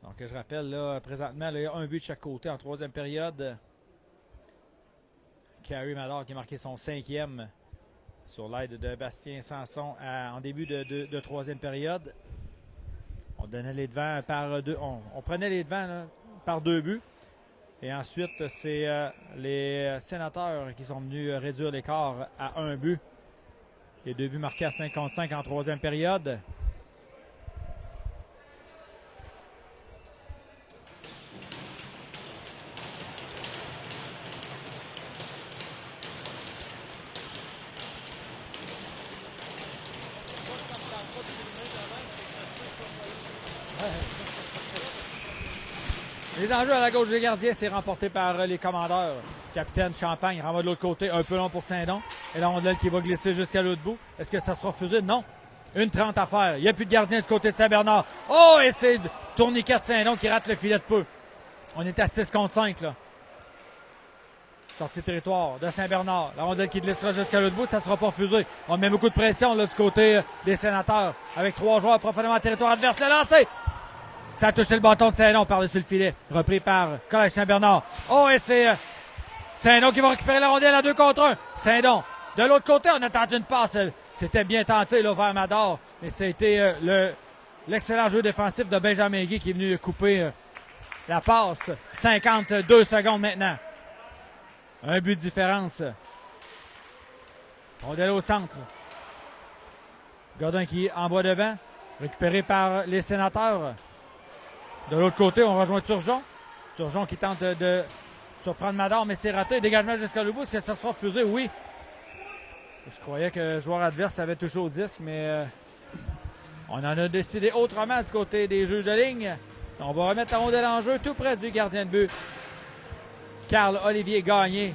[SPEAKER 1] Donc, je rappelle, là, présentement, là, il y a un but de chaque côté en troisième période. Carey Mador qui a marqué son 5e sur l'aide de Bastien Sanson en début de troisième période. On donnait les devants par deux. On prenait les devants là, par 2 buts. Et ensuite, c'est les Sénateurs qui sont venus réduire l'écart à 1 but. Les 2 buts marqués à 55 en troisième période. Les enjeux à la gauche des gardiens, c'est remporté par les Commandeurs. Capitaine Champagne renvoie de l'autre côté, un peu long pour Saint-Don. Et la rondelle qui va glisser jusqu'à l'autre bout. Est-ce que ça sera refusé? Non. 1,30 à faire. Il n'y a plus de gardien du côté de Saint-Bernard. Oh, et c'est Tourniquet de Saint-Don qui rate le filet de peu. On est à 6 contre 5, là. Sortie de territoire de Saint-Bernard. La rondelle qui glissera jusqu'à l'autre bout, ça ne sera pas refusé. On met beaucoup de pression là, du côté des Sénateurs. Avec 3 joueurs profondément en territoire adverse. Le lancer! Ça a touché le bâton de Saint-Don par-dessus le filet. Repris par Collège Saint-Bernard. Oh, et c'est Saint-Don qui va récupérer la rondelle à 2 contre 1. Saint-Don. De l'autre côté, on a tenté une passe. C'était bien tenté là, vers Mador. Mais ça a été l'excellent jeu défensif de Benjamin Guy qui est venu couper la passe. 52 secondes maintenant. Un but de différence. Rondelle au centre. Godin qui envoie devant. Récupéré par les Sénateurs. De l'autre côté, on rejoint Turgeon. Turgeon qui tente de surprendre Mador, mais c'est raté. Dégagement jusqu'à le bout. Est-ce que ça sera refusé? Oui. Je croyais que le joueur adverse avait touché au disque, mais on en a décidé autrement du côté des juges de ligne. On va remettre la rondelle en jeu tout près du gardien de but. Carl-Olivier Gagné.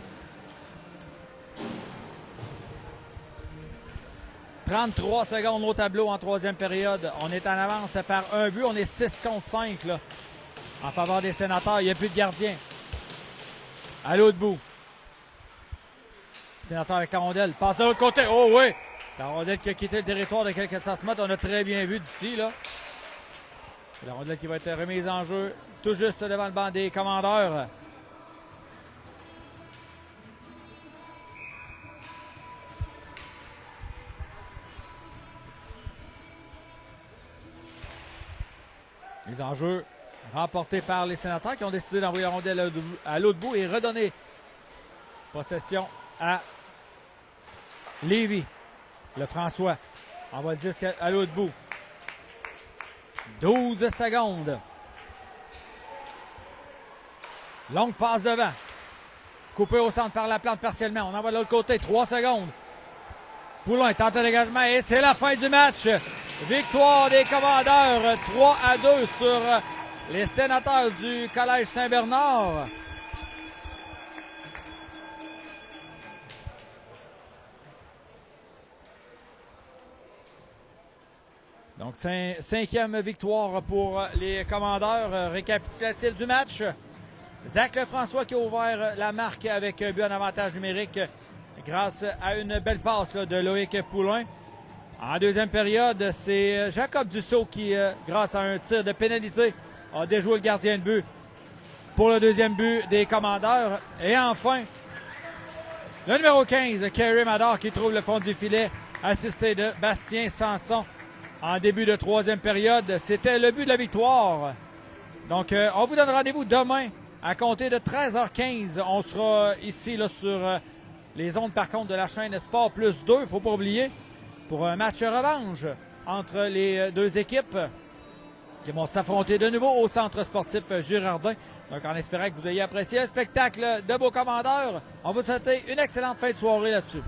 [SPEAKER 1] 33 secondes au tableau en troisième période. On est en avance par un but. On est 6 contre 5 là, en faveur des Sénateurs. Il n'y a plus de gardien. À l'autre bout. Sénateur avec la rondelle. Passe de l'autre côté. Oh oui! La rondelle qui a quitté le territoire de quelques centimètres. On a très bien vu d'ici, là. La rondelle qui va être remise en jeu tout juste devant le banc des Commandeurs. Mise en jeu remportée par les Sénateurs qui ont décidé d'envoyer la rondelle à l'autre bout et redonner possession à Lévy. Le François envoie le disque à l'autre bout. 12 secondes. Longue passe devant. Coupé au centre par la plante partiellement. On envoie de l'autre côté. 3 secondes. Poulain tente un dégagement et c'est la fin du match. Victoire des Commandeurs 3-2 sur les Sénateurs du Collège Saint-Bernard. Donc, 5e victoire pour les Commandeurs. Récapitulatif du match. Zach Lefrançois qui a ouvert la marque avec un but en avantage numérique grâce à une belle passe là, de Loïc Poulain. En deuxième période, c'est Jacob Dussault qui, grâce à un tir de pénalité, a déjoué le gardien de but pour le deuxième but des Commandeurs. Et enfin, le numéro 15, Kerry Madar, qui trouve le fond du filet, assisté de Bastien Sanson en début de troisième période. C'était le but de la victoire. Donc, on vous donne rendez-vous demain à compter de 13h15. On sera ici là, sur les ondes, par contre, de la chaîne Sport Plus 2. Il ne faut pas oublier, pour un match revanche entre les deux équipes qui vont s'affronter de nouveau au Centre sportif Girardin. Donc, en espérant que vous ayez apprécié le spectacle de vos Commandeurs, on vous souhaite une excellente fin de soirée là-dessus.